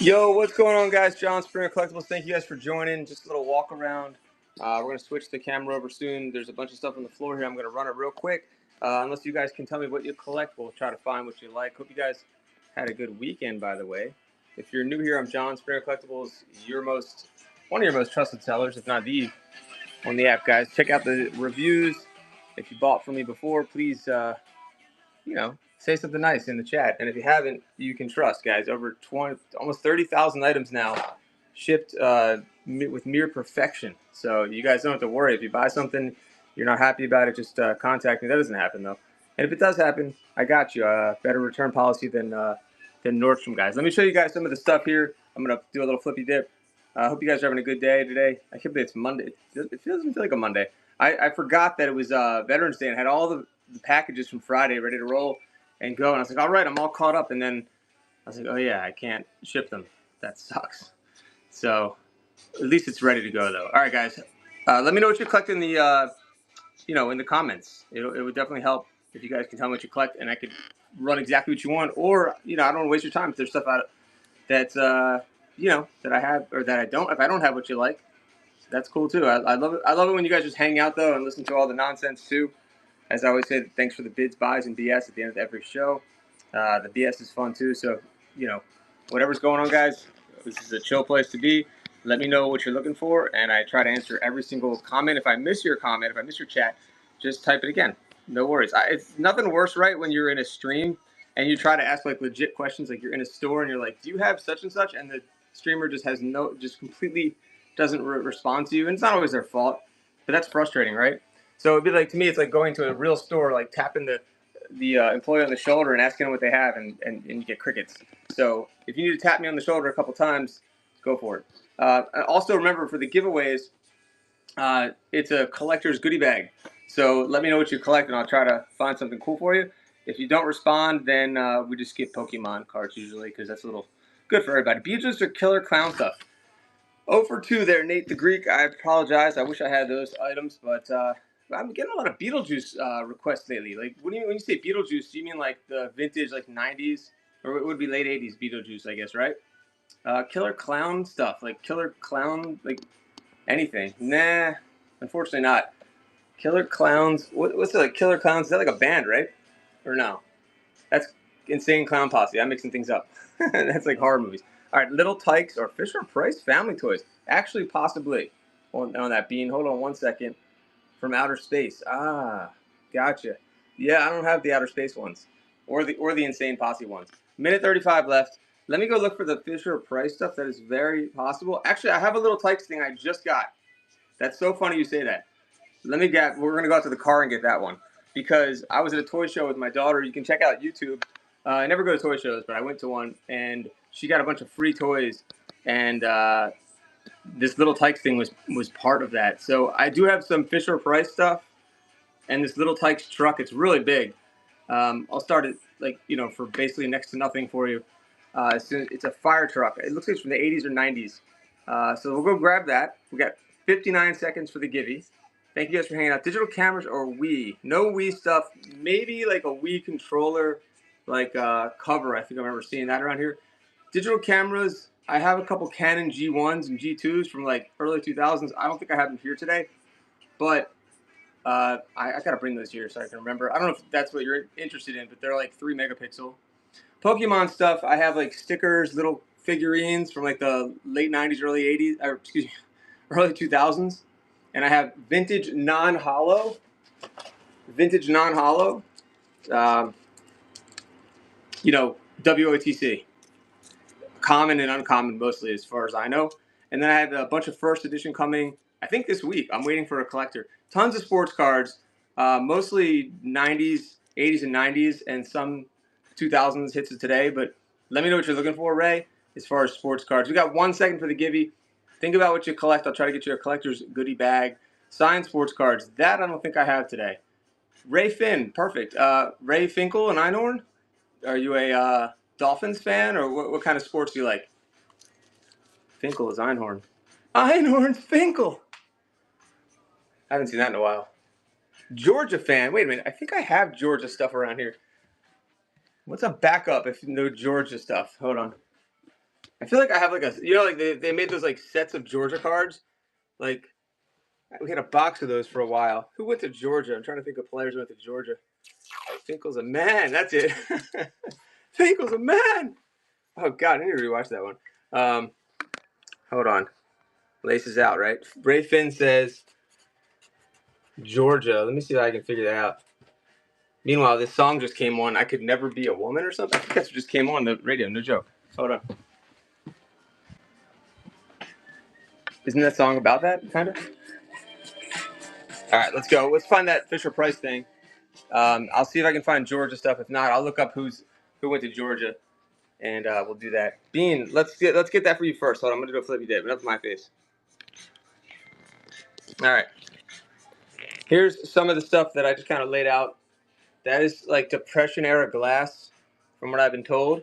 Yo, what's going on, guys? John Springer Collectibles. Thank you guys for joining. Just a little walk around. We're going to switch the camera over soon. There's a bunch of stuff on the floor here. I'm going to run it real quick. Unless you guys can tell me what you collect, we'll try to find what you like. Hope you guys had a good weekend, by the way. If you're new here, I'm John Springer Collectibles, one of your most trusted sellers, if not the, on the app, guys. Check out the reviews. If you bought from me before, please, say something nice in the chat. And if you haven't, you can trust, guys. Over almost 30,000 items now shipped with mere perfection. So you guys don't have to worry. If you buy something, you're not happy about it, just contact me. That doesn't happen, though. And if it does happen, I got you. Better return policy than Nordstrom, guys. Let me show you guys some of the stuff here. I'm going to do a little flippy dip. I hope you guys are having a good day today. I can't believe it's Monday. It doesn't feel like a Monday. I forgot that it was Veterans Day and had all the packages from Friday ready to roll and go. And I was like, all right, I'm all caught up. And then I was like, oh, yeah, I can't ship them. That sucks. So at least it's ready to go, though. All right, guys. Let me know what you collect in the, in the comments. It would definitely help if you guys can tell me what you collect, and I could run exactly what you want. Or, I don't want to waste your time if there's stuff out that's, that I have or that I don't. If I don't have what you like, that's cool, too. I love it. I love it when you guys just hang out, though, and listen to all the nonsense, too. As I always say, thanks for the bids, buys, and BS at the end of every show. The BS is fun, too. So, whatever's going on, guys, this is a chill place to be. Let me know what you're looking for, and I try to answer every single comment. If I miss your comment, if I miss your chat, just type it again. No worries. It's nothing worse, right, when you're in a stream and you try to ask, legit questions. Like, you're in a store, and you're like, do you have such and such? And the streamer just completely doesn't respond to you. And it's not always their fault, but that's frustrating, right? So it'd be like, to me, it's like going to a real store, like tapping the employee on the shoulder and asking them what they have, and you get crickets. So if you need to tap me on the shoulder a couple times, go for it. Also, remember, for the giveaways, it's a collector's goodie bag. So let me know what you collect, and I'll try to find something cool for you. If you don't respond, then we just get Pokemon cards usually, because that's a little good for everybody. Beetlejuice or killer clown stuff. 0 for 2 there, Nate the Greek. I apologize. I wish I had those items, but I'm getting a lot of Beetlejuice requests lately. Like, when you say Beetlejuice, do you mean like the vintage, like 90s, or it would be late 80s Beetlejuice, I guess, right? Killer clown stuff, like killer clown, like anything. Nah, unfortunately not. Killer clowns. What's it like? Killer clowns? Is that like a band, right? Or no? That's Insane Clown Posse. I'm mixing things up. That's like horror movies. All right, Little Tykes or Fisher-Price family toys. Actually, possibly on that bean. Hold on one second. From outer space. Ah, gotcha. Yeah, I don't have the outer space ones or the Insane Posse ones. Minute 35 left. Let me go look for the Fisher-Price stuff. That is very possible. Actually, I have a Little Tykes thing I just got. That's so funny you say that. We're going to go out to the car and get that one, because I was at a toy show with my daughter. You can check out YouTube. I never go to toy shows, but I went to one, and she got a bunch of free toys, and this Little Tykes thing was part of that. So I do have some Fisher-Price stuff, and this Little Tykes truck. It's really big. I'll start it for basically next to nothing for you. It's a fire truck. It looks like it's from the 80s or 90s. So we'll go grab that. We got 59 seconds for the givey. Thank you guys for hanging out. Digital cameras or Wii? No Wii stuff. Maybe like a Wii controller, cover. I think I remember seeing that around here. Digital cameras. I have a couple Canon G1s and G2s from early 2000s. I don't think I have them here today, but I gotta bring those here so I can remember. I don't know if that's what you're interested in, but they're like 3 megapixel. Pokemon stuff. I have stickers, little figurines from the late 90s, early 80s, early 2000s. And I have vintage non-hollow. WOTC. Common and uncommon mostly, as far as I know. And then I have a bunch of first edition coming, I think this week. I'm waiting for a collector. Tons of sports cards, mostly 90s, 80s and 90s, and some 2000s hits of today. But let me know what you're looking for, Ray, as far as sports cards. We got 1 second for the givey. Think about what you collect. I'll try to get you a collector's goodie bag. Signed sports cards. That I don't think I have today. Ray Finn, perfect. Ray Finkel and Einhorn. Are you a Dolphins fan, or what kind of sports do you like? Finkel is Einhorn. Einhorn's Finkel. I haven't seen that in a while. Georgia fan. Wait a minute. I think I have Georgia stuff around here. What's a backup if no Georgia stuff? Hold on. I feel like I have like a, like they made those like sets of Georgia cards. Like, we had a box of those for a while. Who went to Georgia? I'm trying to think of players who went to Georgia. Finkel's a man. That's it. Finkel's a man. Oh, God. I need to rewatch that one. Hold on. Laces out, right? Ray Finn says Georgia. Let me see if I can figure that out. Meanwhile, this song just came on. I Could Never Be a Woman or something. I think that's what just came on the radio. No joke. Hold on. Isn't that song about that, kind of? All right, let's go. Let's find that Fisher-Price thing. I'll see if I can find Georgia stuff. If not, I'll look up who went to Georgia, and we'll do that. Bean, let's get that for you first. Hold on, I'm gonna do a flippy dip. Enough of my face. All right. Here's some of the stuff that I just kind of laid out. That is like Depression era glass, from what I've been told.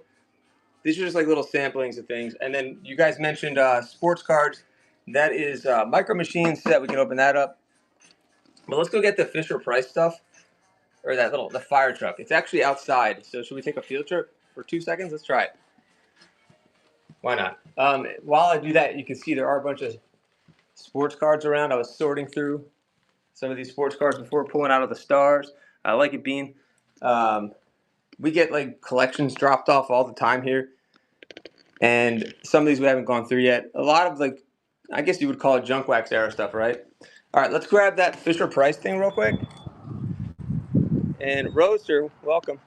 These are just like little samplings of things. And then you guys mentioned sports cards. That is Micro Machines set. We can open that up. But let's go get the Fisher-Price stuff, or the fire truck. It's actually outside. So should we take a field trip for 2 seconds? Let's try it. Why not? While I do that, you can see there are a bunch of sports cards around. I was sorting through some of these sports cards before pulling out of the stars. I like it, Bean. We get like collections dropped off all the time here, and some of these we haven't gone through yet. A lot of like, I guess you would call it junk wax era stuff, right? All right, let's grab that Fisher-Price thing real quick. And Roadster, welcome.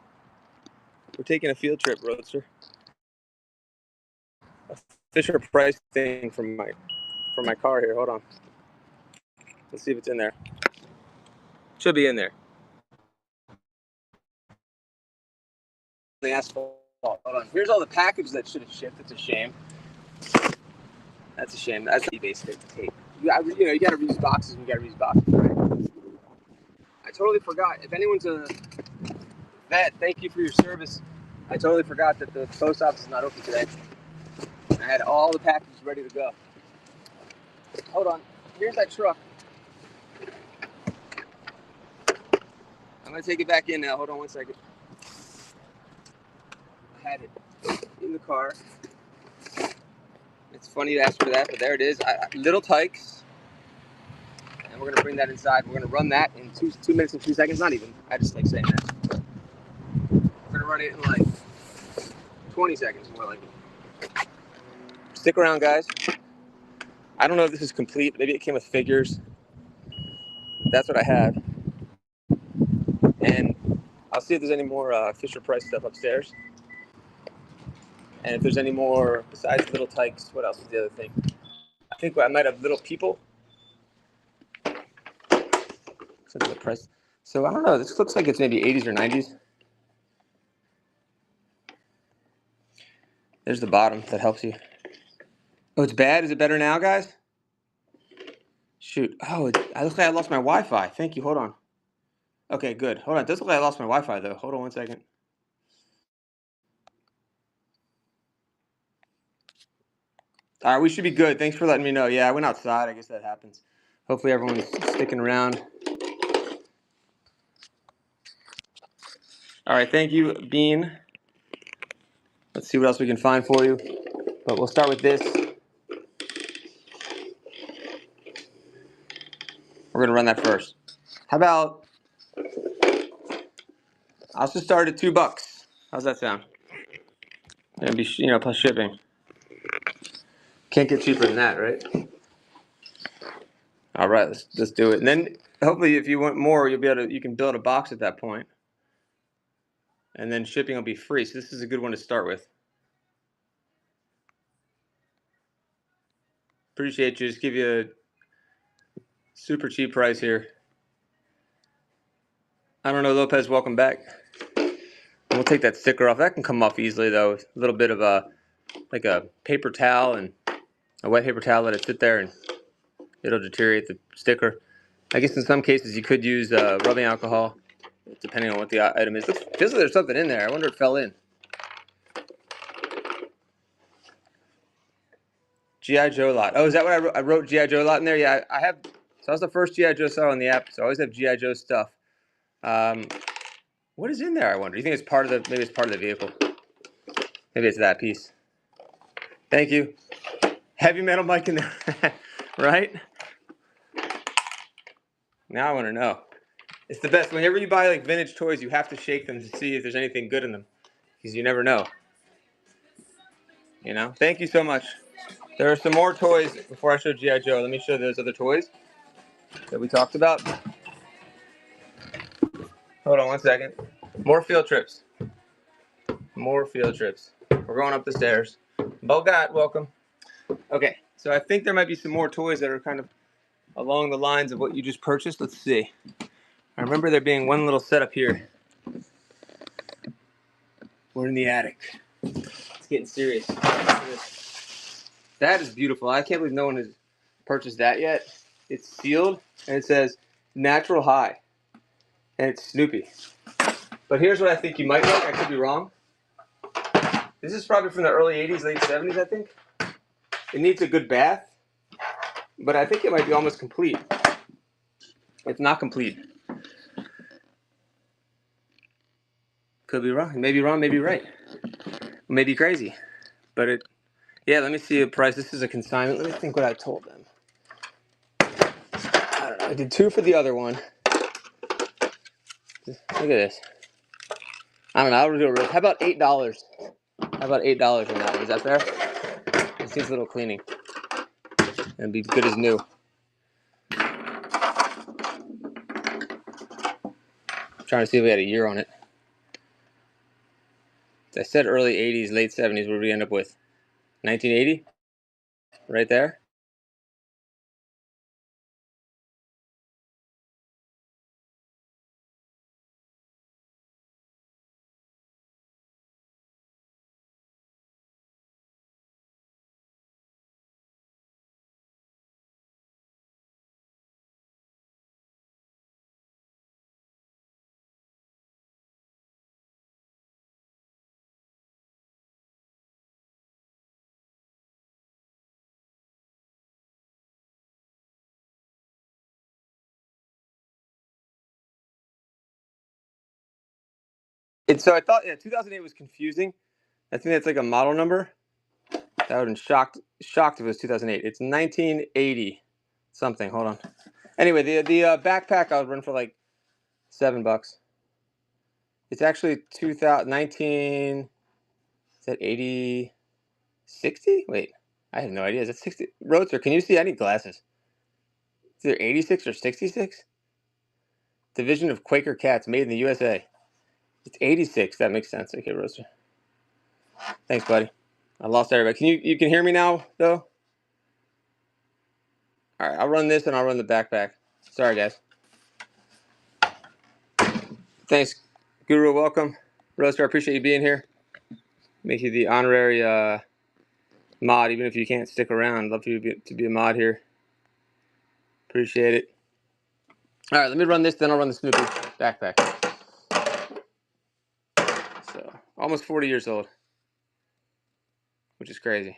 We're taking a field trip, Roadster. A Fisher-Price thing from my car here. Hold on. Let's see if it's in there. Should be in there. The asphalt. Hold on. Here's all the packages that should have shipped. It's a shame. That's a shame. That's eBay tape. You got to reuse boxes. You got to reuse boxes, right? I totally forgot. If anyone's a vet, thank you for your service. I totally forgot that the post office is not open today. I had all the packages ready to go. Hold on. Here's that truck. I'm going to take it back in now. Hold on 1 second. I had it in the car. It's funny to ask for that, but there it is. Little Tykes. And we're going to bring that inside. We're going to run that in 2 minutes and 2 seconds. Not even. I just like saying that. We're going to run it in like 20 seconds, more like it. Stick around, guys. I don't know if this is complete. Maybe it came with figures. That's what I have. And I'll see if there's any more Fisher-Price stuff upstairs. And if there's any more, besides Little Tykes, what else is the other thing? I think I might have Little People. So I don't know. This looks like it's maybe 80s or 90s. There's the bottom. That helps you. Oh, it's bad? Is it better now, guys? Shoot. Oh, I look like I lost my Wi-Fi. Thank you. Hold on. Okay, good. Hold on. It does look like I lost my Wi-Fi, though. Hold on 1 second. All right, we should be good. Thanks for letting me know. Yeah, I went outside. I guess that happens. Hopefully everyone's sticking around. All right, thank you, Bean. Let's see what else we can find for you. But we'll start with this. We're going to run that first. How about, I'll just start at $2. How's that sound? It'll be, plus shipping. Can't get cheaper than that, right? All right, let's do it. And then hopefully if you want more, you can build a box at that point. And then shipping will be free. So this is a good one to start with. Appreciate you. Just give you a super cheap price here. I don't know, Lopez, welcome back. We'll take that sticker off. That can come off easily though. A little bit of like a paper towel and a wet paper towel, let it sit there, and it'll deteriorate the sticker. I guess in some cases you could use rubbing alcohol, depending on what the item is. Feels like there's something in there. I wonder if it fell in. G.I. Joe lot. Oh, is that what I wrote? I wrote G.I. Joe lot in there? Yeah, I have. So I was the first G.I. Joe seller on the app, so I always have G.I. Joe stuff. What is in there, I wonder? You think it's part of the, maybe it's part of the vehicle. Maybe it's that piece. Thank you. Heavy metal mic in there, right? Now I want to know. It's the best. Whenever you buy like vintage toys, you have to shake them to see if there's anything good in them, because you never know. You know? Thank you so much. There are some more toys before I show G.I. Joe. Let me show those other toys that we talked about. Hold on one second. More field trips. More field trips. We're going up the stairs. Bogat, welcome. Okay, so I think there might be some more toys that are kind of along the lines of what you just purchased. Let's see. I remember there being one little setup here. We're in the attic. It's getting serious. That is beautiful. I can't believe no one has purchased that yet. It's sealed, and it says Natural High, and it's Snoopy. But here's what I think you might like. I could be wrong. This is probably from the early 80s, late 70s, I think. It needs a good bath, but I think it might be almost complete. It's not complete. Could be wrong. Maybe wrong, maybe right. Maybe crazy. But it, yeah, let me see the price. This is a consignment. Let me think what I told them. I don't know. I did 2 for the other one. Look at this. I don't know. I'll do it real. How about $8? How about $8 on that one? Is that fair? It needs a little cleaning. And be good as new. I'm trying to see if we had a year on it. I said early 80s, late 70s. What did we end up with? 1980? Right there. So I thought, yeah, 2008 was confusing. I think that's like a model number. That would have been shocked if it was 2008. It's 1980 something. Hold on. Anyway, the backpack I would run for like $7. It's actually 2019. Is that 80? 60? Wait, I have no idea. Is it 60? Roadster, can you see? I need glasses. It's either 86 or 66. Division of Quaker Cats, made in the USA. It's 86. That makes sense. Okay, Roadster. Thanks, buddy. I lost everybody. You can hear me now though? All right, I'll run this and I'll run the backpack. Sorry, guys. Thanks, Guru. Welcome, Roaster. I appreciate you being here. Make you the honorary mod, even if you can't stick around. Love for you to be a mod here. Appreciate it. All right, let me run this, then I'll run the Snoopy backpack. So, almost 40 years old, which is crazy.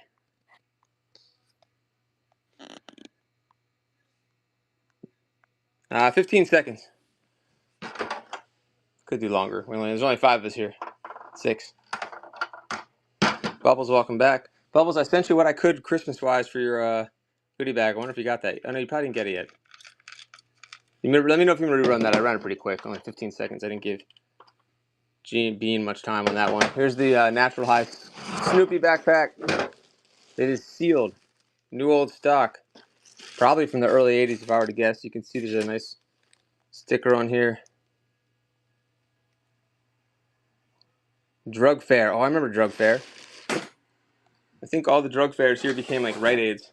Uh, 15 seconds. Could do longer. There's only 5 of us here. 6. Bubbles, welcome back. Bubbles, I sent you what I could Christmas-wise for your goodie bag. I wonder if you got that. I know you probably didn't get it yet. Let me know if you want to rerun that. I ran it pretty quick, only 15 seconds. I didn't give Bean much time on that one. Here's the Natural High Snoopy backpack. It is sealed. New old stock. Probably from the early 80s if I were to guess. You can see there's a nice sticker on here. Drug Fair. Oh, I remember Drug Fair. I think all the drug fairs here became like Rite Aids.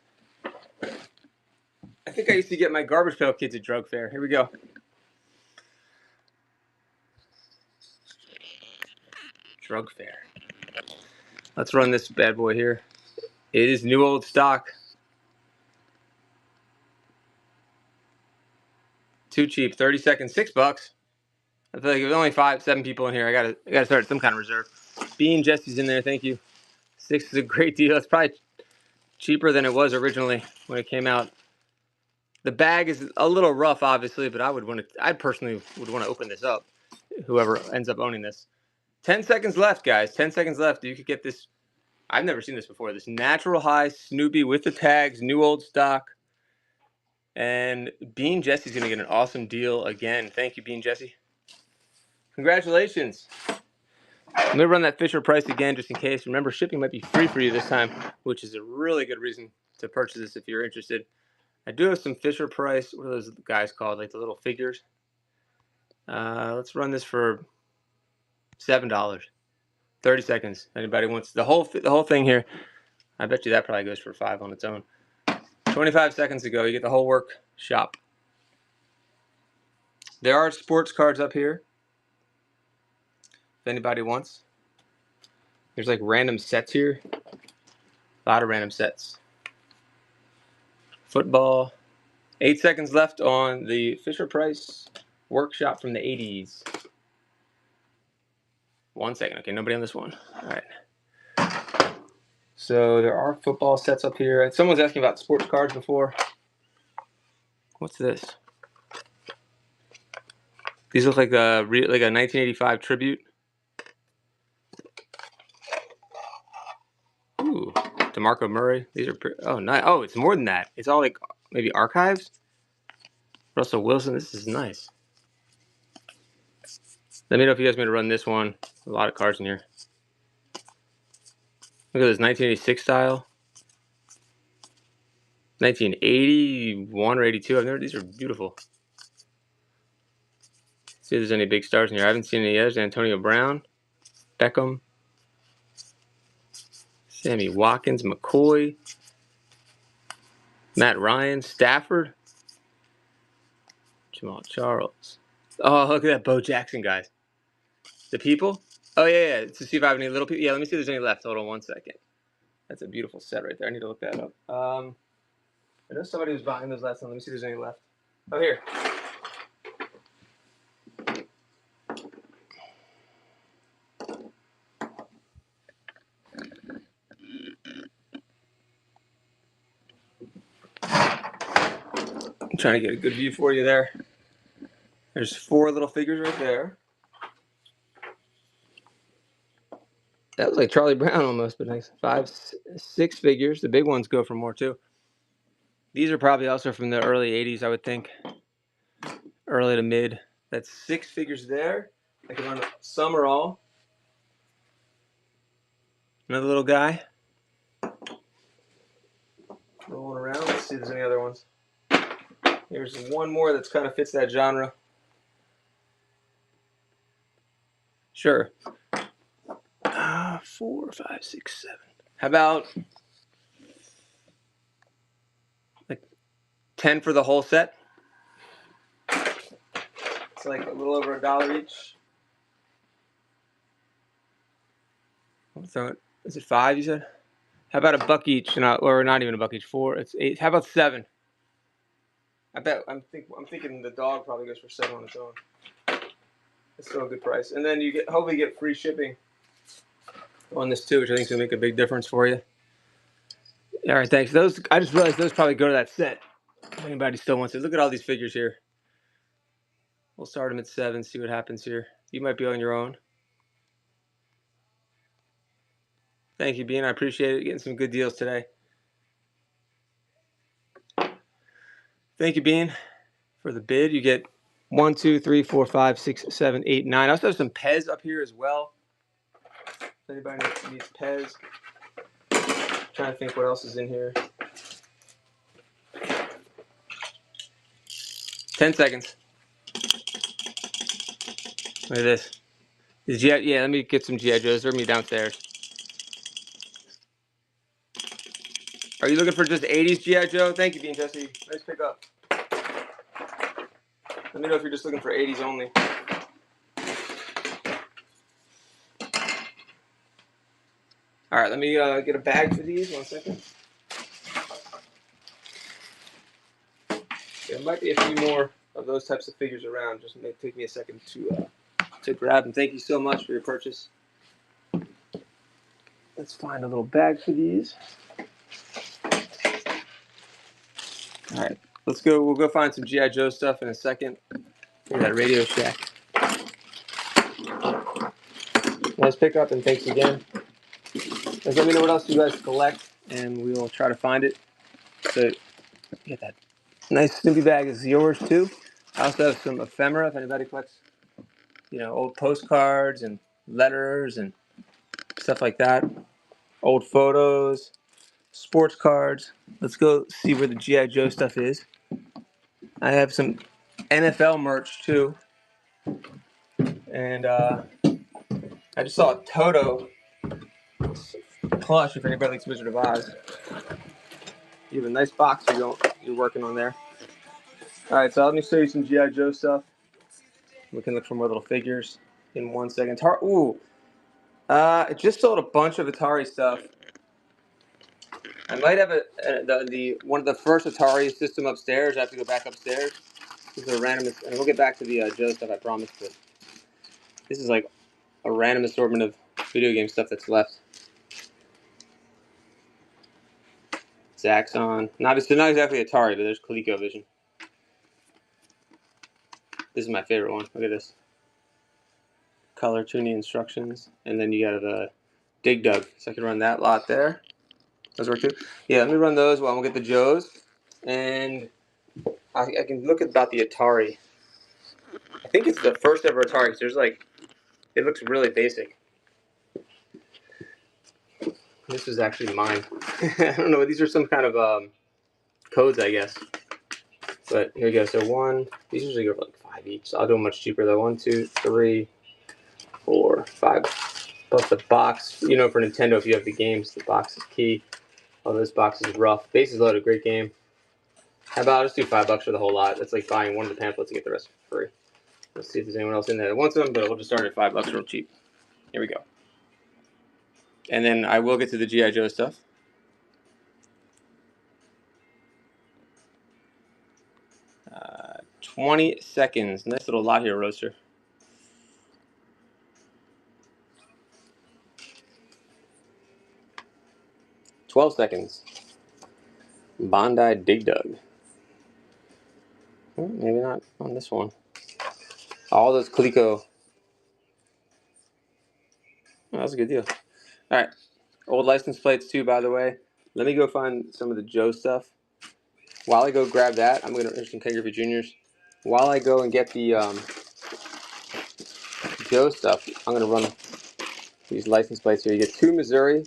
I think I used to get my Garbage Pail Kids at Drug Fair. Here we go. Drug Fair. Let's run this bad boy here. It is new old stock. too cheap. 30 seconds, $6. I feel like there's only 5-7 people in here. I gotta start some kind of reserve. Bean Jesse's in there. Thank you. 6 is a great deal. It's probably cheaper than it was originally when it came out. The bag is a little rough, obviously, but I personally would want to open this up. Whoever ends up owning this. 10 seconds left, guys. 10 seconds left. You could get this. I've never seen this before. This Natural High Snoopy with the tags, new old stock. And Bean Jesse's going to get an awesome deal again. Thank you, Bean Jesse. Congratulations. I'm going to run that Fisher price again just in case. Remember, shipping might be free for you this time, which is a really good reason to purchase this if you're interested. I do have some Fisher price. What are those guys called? Like the little figures. Let's run this for $7. 30 seconds. Anybody wants the whole thing here? I bet you that probably goes for $5 on its own. 25 seconds ago, you get the whole workshop. There are sports cards up here. If anybody wants. There's like random sets here. A lot of random sets. Football. 8 seconds left on the Fisher Price workshop from the 80s. 1 second. Okay, nobody on this one. All right. So there are football sets up here. Someone's asking about sports cards before. What's this? These look like a 1985 tribute. Ooh, DeMarco Murray. These are pretty, oh nice. Oh, it's more than that. It's all like maybe archives. Russell Wilson. This is nice. Let me know if you guys want me to run this one. A lot of cards in here. Look at this 1986 style. 1981 or 82. These are beautiful. See if there's any big stars in here. I haven't seen any yet. There's Antonio Brown, Beckham, Sammy Watkins, McCoy, Matt Ryan, Stafford, Jamal Charles. Oh, look at that Bo Jackson, guys. The people? Oh, yeah. To see if I have any little people. Yeah, let me see if there's any left. Hold on 1 second. That's a beautiful set right there. I need to look that up. I know somebody was buying those last time. Let me see if there's any left. Oh, here. I'm trying to get a good view for you there. There's 4 little figures right there. That was like Charlie Brown almost, but nice. 5, 6 figures. The big ones go for more too. These are probably also from the early 80s, I would think. Early to mid. That's 6 figures there. I can run some or all. Another little guy. Rolling around. Let's see if there's any other ones. Here's one more that kind of fits that genre. Sure. 4, 5, 6, 7. How about like 10 for the whole set? It's like a little over $1 each. Is it 5? You said? How about $1 each? Or not even $1 each. 4. It's 8. How about 7? I bet I'm thinking the dog probably goes for 7 on its own. It's still a good price, and then you hopefully get free shipping on this too, which I think is gonna make a big difference for you. All right, thanks. Those I just realized those probably go to that set. If anybody still wants it, look at all these figures here. We'll start them at 7. See what happens here. You might be on your own. Thank you, Bean. I appreciate it. Getting some good deals today. Thank you, Bean, for the bid. You get 1, 2, 3, 4, 5, 6, 7, 8, 9. I also have some Pez up here as well. If anybody needs Pez. Trying to think what else is in here. 10 seconds. Look at this. Yeah, let me get some G.I. Joes. They're going to be downstairs. Are you looking for just 80s G.I. Joe? Thank you, Bean Jesse. Nice pickup. Let me know if you're just looking for 80s only. All right, let me get a bag for these. 1 second. There might be a few more of those types of figures around. Just take me a second to grab them. Thank you so much for your purchase. Let's find a little bag for these. All right, let's go. We'll go find some G.I. Joe stuff in a second. Look at that Radio Shack. Nice pickup, and thanks again. Let me know what else you guys collect, and we will try to find it. So, get that nice Snoopy bag is yours too. I also have some ephemera if anybody collects, old postcards and letters and stuff like that. Old photos, sports cards. Let's go see where the G.I. Joe stuff is. I have some NFL merch too. And I just saw a Toto plush if anybody likes Wizard of Oz. You have a nice box you're working on there. Alright, so let me show you some G.I. Joe stuff. We can look for more little figures in 1 second. I just sold a bunch of Atari stuff. I might have one of the first Atari system upstairs. I have to go back upstairs. This is a random, and we'll get back to the Joe stuff, I promise. But this is like a random assortment of video game stuff that's left. Zaxxon. Not exactly Atari, but there's ColecoVision. This is my favorite one. Look at this. Color tuning instructions. And then you got the Dig Dug. So I can run that lot there. Those work too? Yeah, let me run those while we'll get the Joes. And I can look about the Atari. I think it's the first ever Atari because there's it looks really basic. This was actually mine. I don't know. These are some kind of codes, I guess. But here we go. So these usually go for like 5 each. So I'll do them much cheaper though. 1, 2, 3, 4, 5. Plus the box. For Nintendo, if you have the games, the box is key. Oh, this box is rough. Base is loaded. Great game. How about I'll just do $5 for the whole lot? That's like buying one of the pamphlets to get the rest for free. Let's see if there's anyone else in there that wants them, but we'll just start at $5 real cheap. Here we go. And then I will get to the G.I. Joe stuff. 20 seconds. Nice little lot here, Roaster. $12 seconds. Bondi Dig Dug. Maybe not on this one. All those Coleco. Oh, that's a good deal. All right. Old license plates too, by the way. Let me go find some of the Joe stuff. While I go grab that, I'm going to some Ken Griffey Juniors. While I go and get the Joe stuff, I'm going to run these license plates here. You get 2 Missouri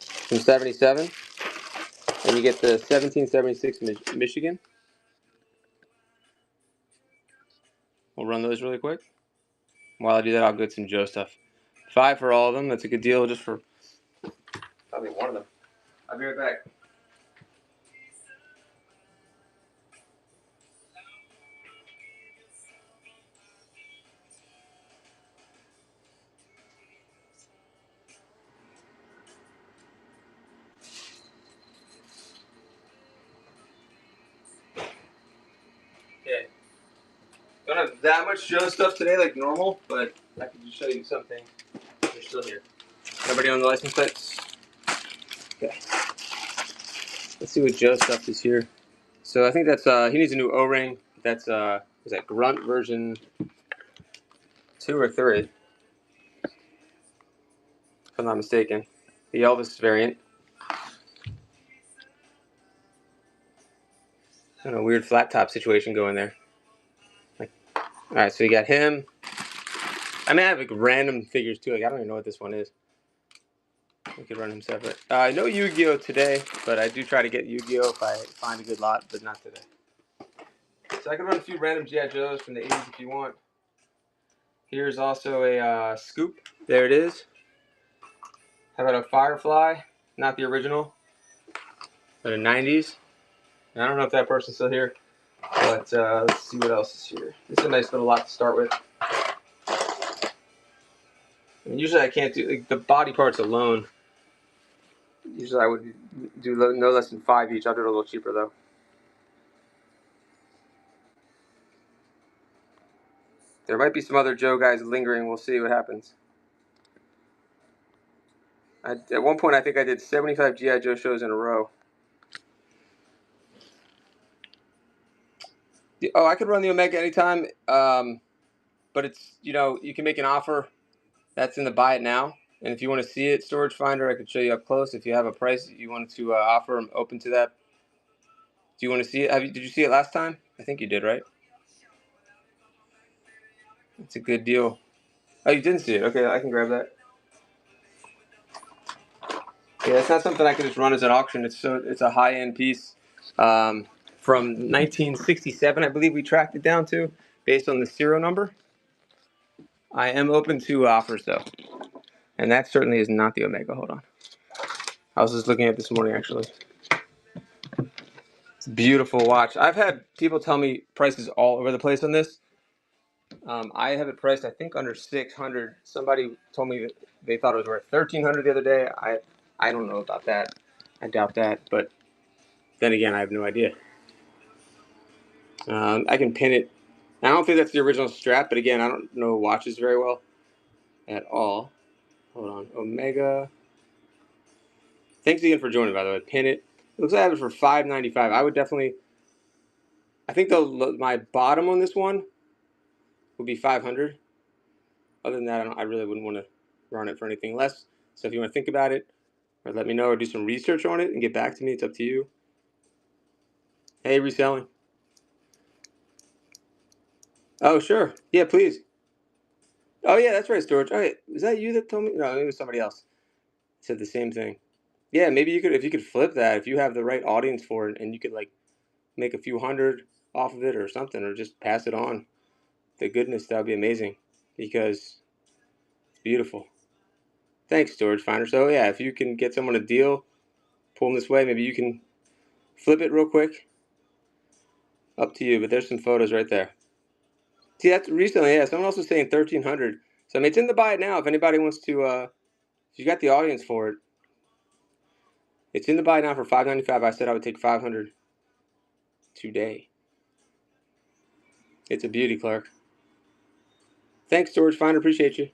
from 77, and you get the 1776 Michigan. We'll run those really quick. While I do that, I'll get some Joe stuff. 5 for all of them. That's a good deal just for probably one of them. I'll be right back. Okay. Don't have that much Joe stuff today like normal, but I can just show you something. They're still here. Everybody on the license plates? Okay. Let's see what Joe stuff is here. So I think that's he needs a new O-ring. That's is that Grunt version 2 or 3? If I'm not mistaken. The Elvis variant. I don't know, weird flat top situation going there. Alright, so you got him. I mean, I have random figures too. I don't even know what this one is. We could run him separate. No Yu-Gi-Oh today, but I do try to get Yu-Gi-Oh if I find a good lot, but not today. So I can run a few random G.I. Joes from the 80s if you want. Here's also a scoop. There it is. How about a Firefly? Not the original, but a 90s. I don't know if that person's still here, but let's see what else is here. This is a nice little lot to start with. I mean, usually I can't do the body parts alone. Usually I would do no less than 5 each. I'll do it a little cheaper though. There might be some other Joe guys lingering. We'll see what happens. At one point, I think I did 75 G.I. Joe shows in a row. Oh, I could run the Omega anytime, but it's, you can make an offer that's in the buy it now. And if you want to see it, Storage Finder, I could show you up close. If you have a price you wanted to offer, I'm open to that. Do you want to see it? Did you see it last time? I think you did, right? It's a good deal. Oh, you didn't see it? Okay, I can grab that. Yeah, it's not something I can just run as an auction. It's a high-end piece from 1967, I believe we tracked it down to, based on the serial number. I am open to offers, though. And that certainly is not the Omega. Hold on. I was just looking at it this morning, actually. It's a beautiful watch. I've had people tell me prices all over the place on this. I have it priced, I think, under $600. Somebody told me that they thought it was worth $1,300 the other day. I don't know about that. I doubt that. But then again, I have no idea. I can pin it. I don't think that's the original strap, but again, I don't know watches very well at all. Hold on. Omega. Thanks again for joining, by the way. Pin it. It looks like I have it for $595. I would definitely. I think my bottom on this one would be $500. Other than that, I really wouldn't want to run it for anything less. So if you want to think about it, or let me know, or do some research on it and get back to me, it's up to you. Hey, reselling. Oh, sure. Yeah, please. Oh, yeah, that's right, Storage. Oh, wait, is that you that told me? No, it was somebody else. Said the same thing. Yeah, maybe if you could flip that, if you have the right audience for it, and you could like make a few hundred off of it or something, or just pass it on. The goodness, that would be amazing, because it's beautiful. Thanks, Storage Finder. So yeah, if you can get someone a deal, pull them this way, maybe you can flip it real quick. Up to you, but there's some photos right there. See, that's recently, yeah. Someone else was saying 1,300. So I mean, it's in the buy it now. If anybody wants to, if you got the audience for it, it's in the buy it now for $595. I said I would take $500 today. It's a beauty, Clark. Thanks, Storage Finder. Appreciate you.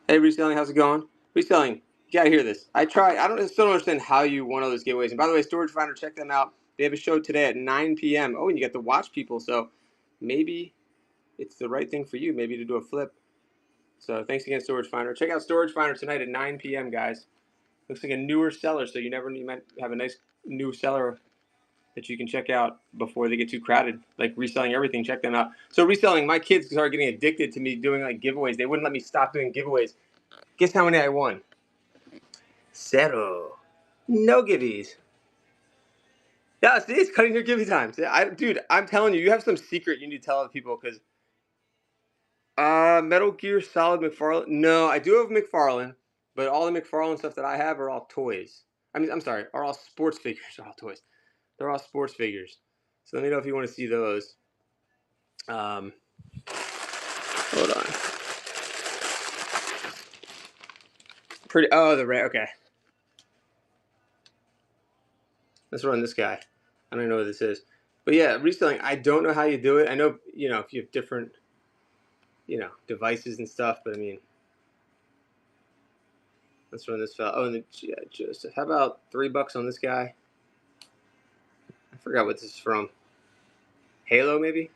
Hey, reselling, how's it going? Reselling, you gotta hear this. I still don't understand how you won all those giveaways. And by the way, Storage Finder, check them out. They have a show today at 9 p.m. Oh, and you get to watch people. So maybe it's the right thing for you, maybe to do a flip. So thanks again, Storage Finder. Check out Storage Finder tonight at 9 p.m., guys. Looks like a newer seller, so you might have a nice new seller that you can check out before they get too crowded. Like Reselling Everything, check them out. So Reselling, my kids started getting addicted to me doing like giveaways. They wouldn't let me stop doing giveaways. Guess how many I won? 0. No giveies. Yeah, see, it's cutting your givey times. Dude, I'm telling you, you have some secret you need to tell other people, because Metal Gear Solid McFarlane. No, I do have McFarlane, but all the McFarlane stuff that I have are all toys. I mean, I'm sorry, are all sports figures. Are all toys. They're all sports figures. So let me know if you want to see those. Hold on. Oh, okay. Let's run this guy. I don't even know what this is. But yeah, reselling, I don't know how you do it. I know, if you have different, devices and stuff, but I mean, let's run this fella. Oh, and Joseph. How about $3 on this guy? I forgot what this is from. Halo, maybe?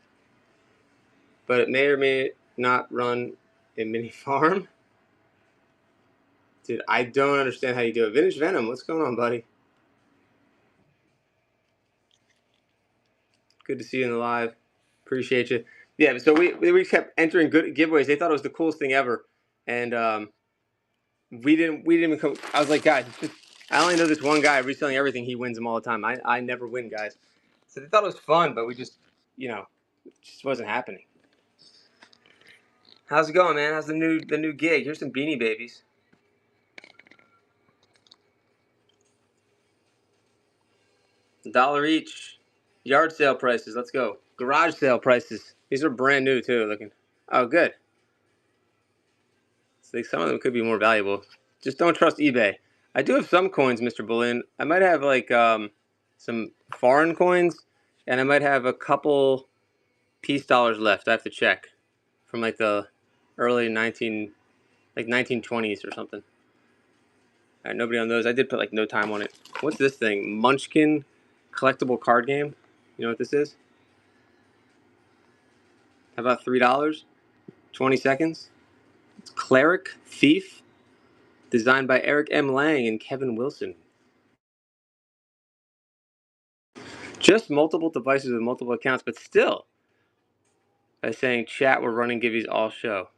But it may or may not run a mini farm. Dude, I don't understand how you do it. Vintage Venom, what's going on, buddy? Good to see you in the live. Appreciate you. Yeah, so we kept entering good giveaways. They thought it was the coolest thing ever. And we didn't even come. I was like, guys, I only know this one guy Reselling Everything. He wins them all the time. I never win, guys. So they thought it was fun, but we just, it just wasn't happening. How's it going, man? How's the new gig? Here's some Beanie Babies. $1 each. Yard sale prices. Let's go. Garage sale prices. These are brand new too. Looking. Oh, good. So some of them could be more valuable. Just don't trust eBay. I do have some coins, Mr. Boleyn. I might have like some foreign coins, and I might have a couple peace dollars left. I have to check. from like the early 1920s or something. All right, nobody on those. I did put like no time on it. What's this thing? Munchkin collectible card game. You know what this is? How about $3? 20 seconds. It's Cleric Thief, designed by Eric M. Lang and Kevin Wilson. Just multiple devices with multiple accounts, but still. By saying chat, we're running Gibby's all show.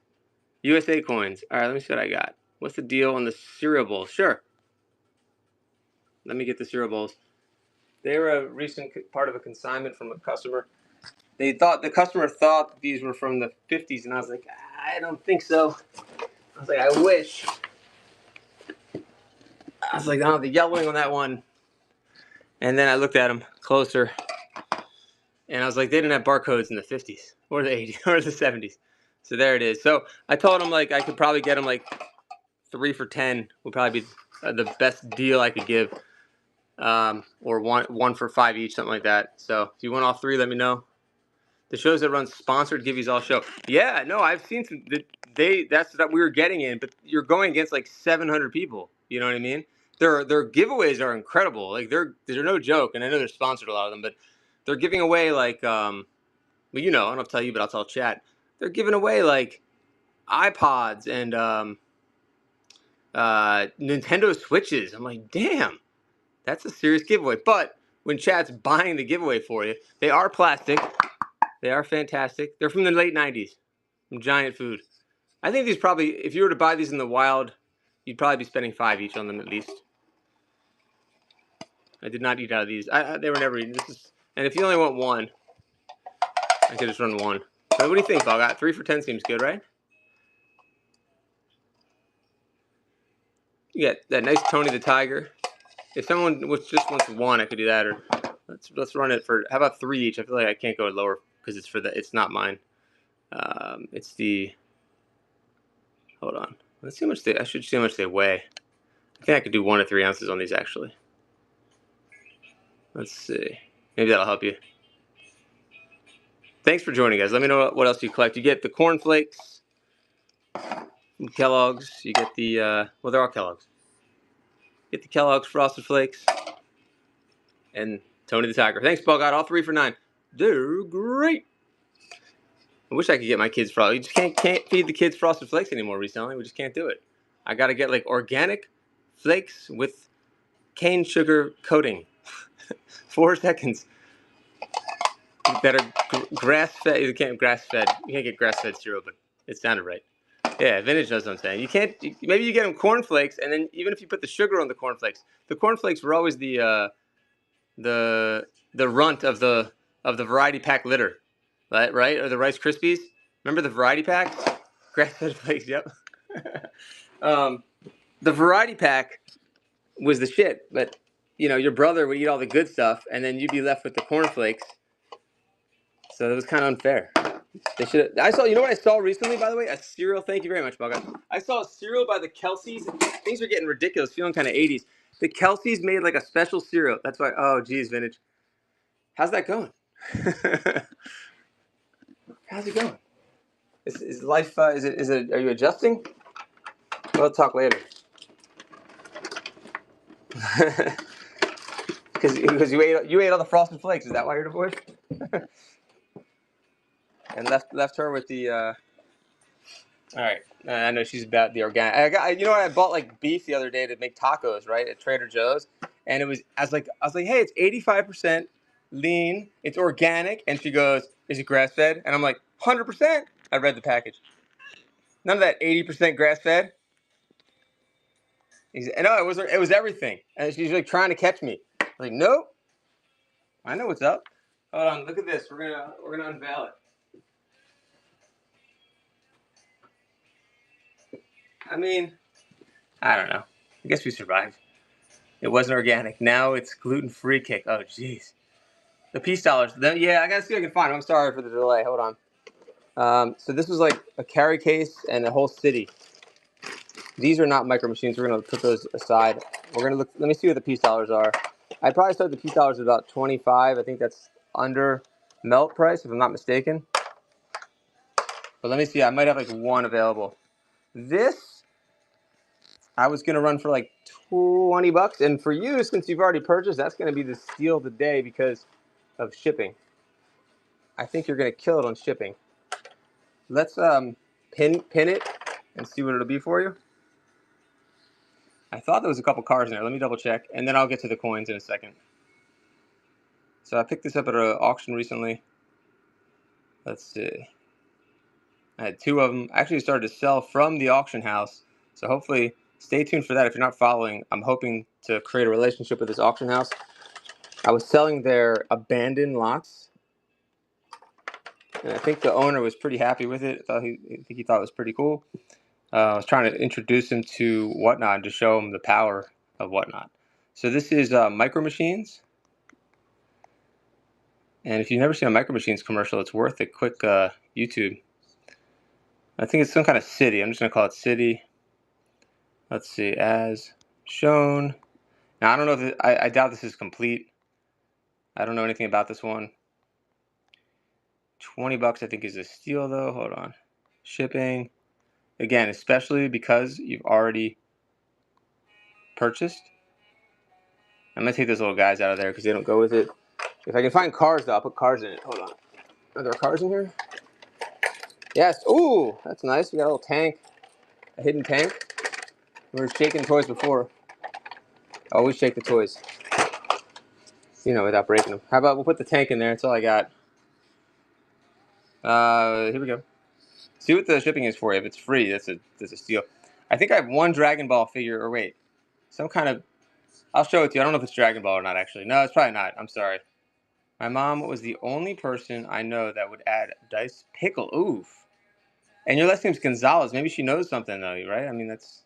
USA coins. All right, let me see what I got. What's the deal on the cereal bowls? Sure. Let me get the cereal bowls. They were a recent part of a consignment from a customer. The customer thought these were from the 50s, and I was like, I don't think so. I was like, I wish. I was like, oh, the yellowing on that one. And then I looked at them closer, and I was like, they didn't have barcodes in the 50s or the 80s or the 70s. So there it is. So I told him like I could probably get them like 3 for $10 would probably be the best deal I could give, or one for $5 each, something like that. So if you want all 3, let me know. The shows that run sponsored Gibby's all show. Yeah, no, I've seen some. That's what we were getting in, but you're going against like 700 people. You know what I mean? Their giveaways are incredible. Like they're no joke, and I know they're sponsored, a lot of them, but they're giving away like well, you know, I don't have to tell you, but I'll tell chat. They're giving away like iPods and Nintendo Switches. I'm like, damn, that's a serious giveaway. But when chat's buying the giveaway for you, they are plastic. They are fantastic. They're from the late 90s, from Giant Food. I think these probably, if you were to buy these in the wild, you'd probably be spending $5 each on them at least. I did not eat out of these. They were never eaten. And if you only want one, I could just run one. But what do you think, Bog? 3 for $10 seems good, right? You got that nice Tony the Tiger. If someone just wants one, I could do that. Or let's run it for, how about 3 each? I feel like I can't go lower because it's not mine. It's the, hold on. Let's see how much I should see how much they weigh. I think I could do 1 to 3 ounces on these actually. Let's see. Maybe that'll help you. Thanks for joining, guys. Let me know what else you collect. You get the Corn Flakes from Kellogg's. You get the, well, they're all Kellogg's. You get the Kellogg's Frosted Flakes and Tony the Tiger. Thanks, Paul. Got all 3 for $9. They're great. I wish I could get my kids Frosted. You just can't feed the kids Frosted Flakes anymore recently. We just can't do it. I got to get like organic flakes with cane sugar coating. 4 seconds. That are grass-fed. You can't grass-fed. You can't get grass-fed cereal, but it sounded right. Yeah, vintage knows what I'm saying. You can't. Maybe you get them cornflakes, and then even if you put the sugar on the cornflakes were always the runt of the variety pack litter, right? Or the Rice Krispies. Remember the variety packs? Grass-fed flakes. Yep. The variety pack was the shit, but you know your brother would eat all the good stuff, and then you'd be left with the cornflakes. So it was kind of unfair. They should. I saw. You know what I saw recently, by the way? A cereal. Thank you very much, Bugga. I saw a cereal by the Kelseys. Things are getting ridiculous. Feeling kind of 80s. The Kelseys made like a special cereal. That's why. Oh, geez, vintage. How's that going? How's it going? Is life? Is it? Are you adjusting? We'll talk later. Because you ate all the Frosted Flakes. Is that why you're divorced? And left her with the. All right, I know she's about the organic. You know what? I bought like beef the other day to make tacos, right, at Trader Joe's, and I was like, hey, it's 85% lean, it's organic, and she goes, is it grass fed? And I'm like, 100%. I read the package. None of that 80% grass fed. No, it was everything, and she's like trying to catch me. I'm like, nope. I know what's up. Hold on, look at this. We're gonna unveil it. I mean, I don't know. I guess we survived. It wasn't organic. Now it's gluten-free kick. Oh, jeez. The peace dollars. Yeah, I gotta see if I can find them. I'm sorry for the delay. Hold on. So this was like a carry case and a whole city. These are not micro machines. We're gonna put those aside. We're gonna look. Let me see what the peace dollars are. I probably started the peace dollars at about 25. I think that's under melt price, if I'm not mistaken. But let me see. I might have like one available. This I was gonna run for like $20, and for you, since you've already purchased, that's gonna be the steal of the day because of shipping. I think you're gonna kill it on shipping. Let's pin it and see what it'll be for you. I thought there was a couple cars in there. Let me double check, and then I'll get to the coins in a second. So I picked this up at an auction recently. Let's see. I had two of them. I actually started to sell from the auction house. So hopefully, stay tuned for that. If you're not following, I'm hoping to create a relationship with this auction house. I was selling their abandoned lots, and I think the owner was pretty happy with it. I think he thought it was pretty cool. I was trying to introduce him to Whatnot and to show him the power of Whatnot. So this is Micro Machines. And if you've never seen a Micro Machines commercial, it's worth a quick YouTube. I think it's some kind of city. I'm just going to call it city. Let's see, as shown. Now, I don't know if I doubt this is complete. I don't know anything about this one. $20 I think is a steal though. Hold on. Shipping. Again, especially because you've already purchased. I'm going to take those little guys out of there because they don't go with it. If I can find cars though, I'll put cars in it. Hold on. Are there cars in here? Yes. Ooh, that's nice. We got a little tank. A hidden tank. We were shaking toys before. Always shake the toys. You know, without breaking them. How about we'll put the tank in there? That's all I got. Here we go. See what the shipping is for you. If it's free, that's a steal. I think I have one Dragon Ball figure, or wait, some kind of. I'll show it to you. I don't know if it's Dragon Ball or not. Actually, no, it's probably not. I'm sorry. My mom was the only person I know that would add dice pickle. Oof. And your last name's Gonzalez. Maybe she knows something though, right? I mean, that's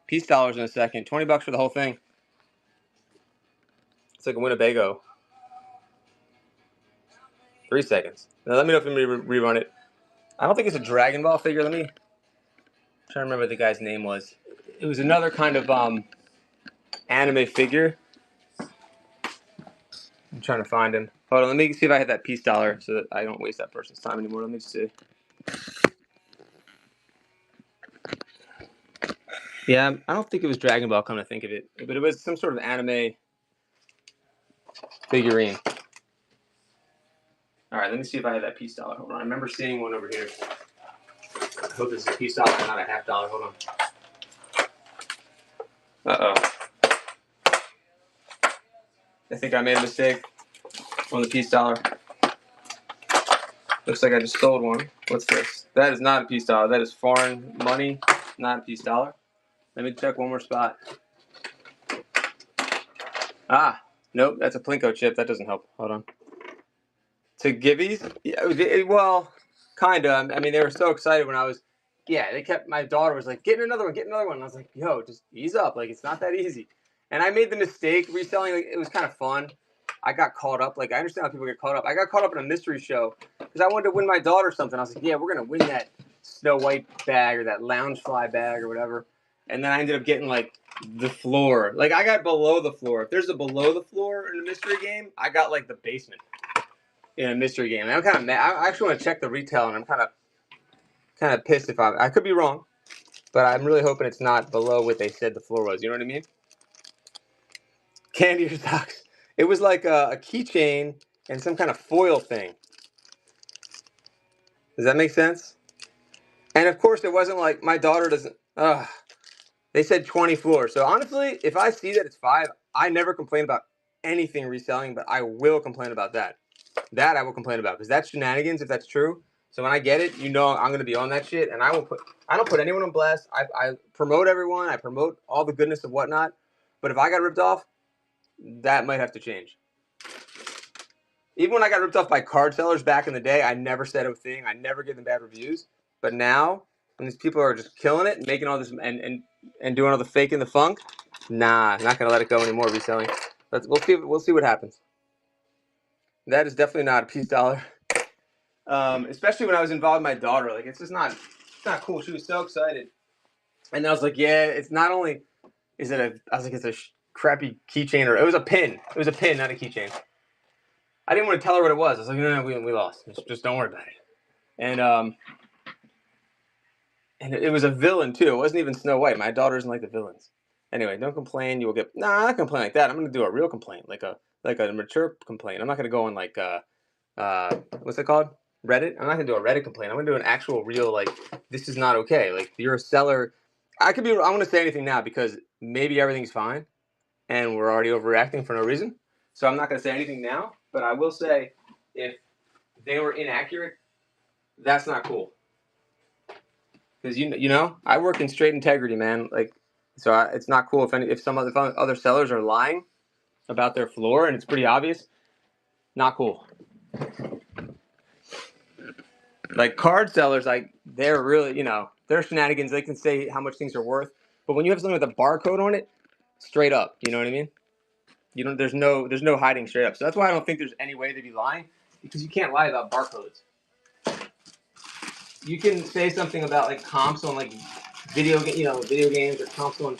peace dollars in a second. $20 for the whole thing. It's like a Winnebago. 3 seconds. Now let me know if you rerun it. I don't think it's a Dragon Ball figure. Let me try to remember what the guy's name was. It was another kind of anime figure. I'm trying to find him. Hold on, let me see if I have that peace dollar so that I don't waste that person's time anymore. Let me see. Yeah, I don't think it was Dragon Ball, come to think of it. But it was some sort of anime figurine. All right, let me see if I have that peace dollar. Hold on, I remember seeing one over here. I hope this is a peace dollar and not a half dollar. Hold on. Uh-oh. I think I made a mistake on the peace dollar. Looks like I just stole one. What's this? That is not a peace dollar. That is foreign money, not a peace dollar. Let me check one more spot. Ah, nope, that's a Plinko chip. That doesn't help. Hold on. To Gibbies? Yeah, well, kind of. I mean, they were so excited when I was, my daughter was like, get another one, get another one. And I was like, yo, just ease up. Like, it's not that easy. And I made the mistake reselling. Like, it was kind of fun. I got caught up. Like, I understand how people get caught up. I got caught up in a mystery show because I wanted to win my daughter something. I was like, yeah, we're going to win that Snow White bag or that Loungefly bag or whatever. And then I ended up getting, like, the floor. Like, I got below the floor. If there's a below the floor in a mystery game, I got, like, the basement in a mystery game. And I'm kind of mad. I actually want to check the retail, and I'm kind of pissed if I could be wrong, but I'm really hoping it's not below what they said the floor was. You know what I mean? Candy or socks. It was like a keychain and some kind of foil thing. Does that make sense? And of course, it wasn't like my daughter doesn't. They said 20 floors. So honestly, if I see that it's 5, I never complain about anything reselling, but I will complain about that. That I will complain about because that's shenanigans if that's true. So when I get it, you know I'm gonna be on that shit, and I don't put anyone on blast. I promote everyone. I promote all the goodness of Whatnot. But if I got ripped off, that might have to change. Even when I got ripped off by card sellers back in the day, I never said a thing. I never gave them bad reviews. But now, when these people are just killing it, and making all this and doing all the fake and the funk, nah, not gonna let it go anymore. Reselling. We'll see what happens. That is definitely not a peace dollar. Especially when I was involved with my daughter. Like, it's not cool. She was so excited. And I was like, yeah, it's not only, it's a crappy keychain, or it was a pin. It was a pin, not a keychain. I didn't want to tell her what it was. I was like, no, we lost. Just don't worry about it. And And it was a villain too. It wasn't even Snow White. My daughter doesn't like the villains. Anyway, don't complain. You will get. Nah, I'm not complain like that. I'm gonna do a real complaint, like a mature complaint. I'm not gonna go on like what's it called? Reddit. I'm not gonna do a Reddit complaint. I'm gonna do an actual real like this is not okay. Like you're a seller. I could be. I'm gonna say anything now because maybe everything's fine and we're already overreacting for no reason. So I'm not gonna say anything now. But I will say if they were inaccurate, that's not cool. Because you know I work in straight integrity, man. Like, so it's not cool if some other sellers are lying about their floor and it's pretty obvious. Not cool. Like card sellers, like they're really they're shenanigans. They can say how much things are worth, but when you have something with a barcode on it, straight up, you know what I mean? You don't. There's no hiding straight up. So that's why I don't think there's any way they'd be lying because you can't lie about barcodes. You can say something about like comps on like video games or comps on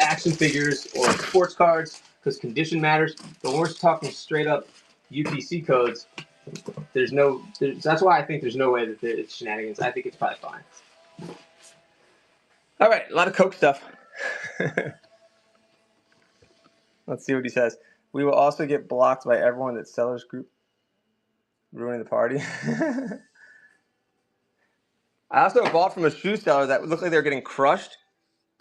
action figures or sports cards because condition matters. But when we're talking straight up UPC codes, that's why I think there's no way that it's shenanigans. I think it's probably fine. All right, a lot of Coke stuff. Let's see what he says. We will also get blocked by everyone that sellers group ruining the party. I also bought from a shoe seller that looked like they were getting crushed.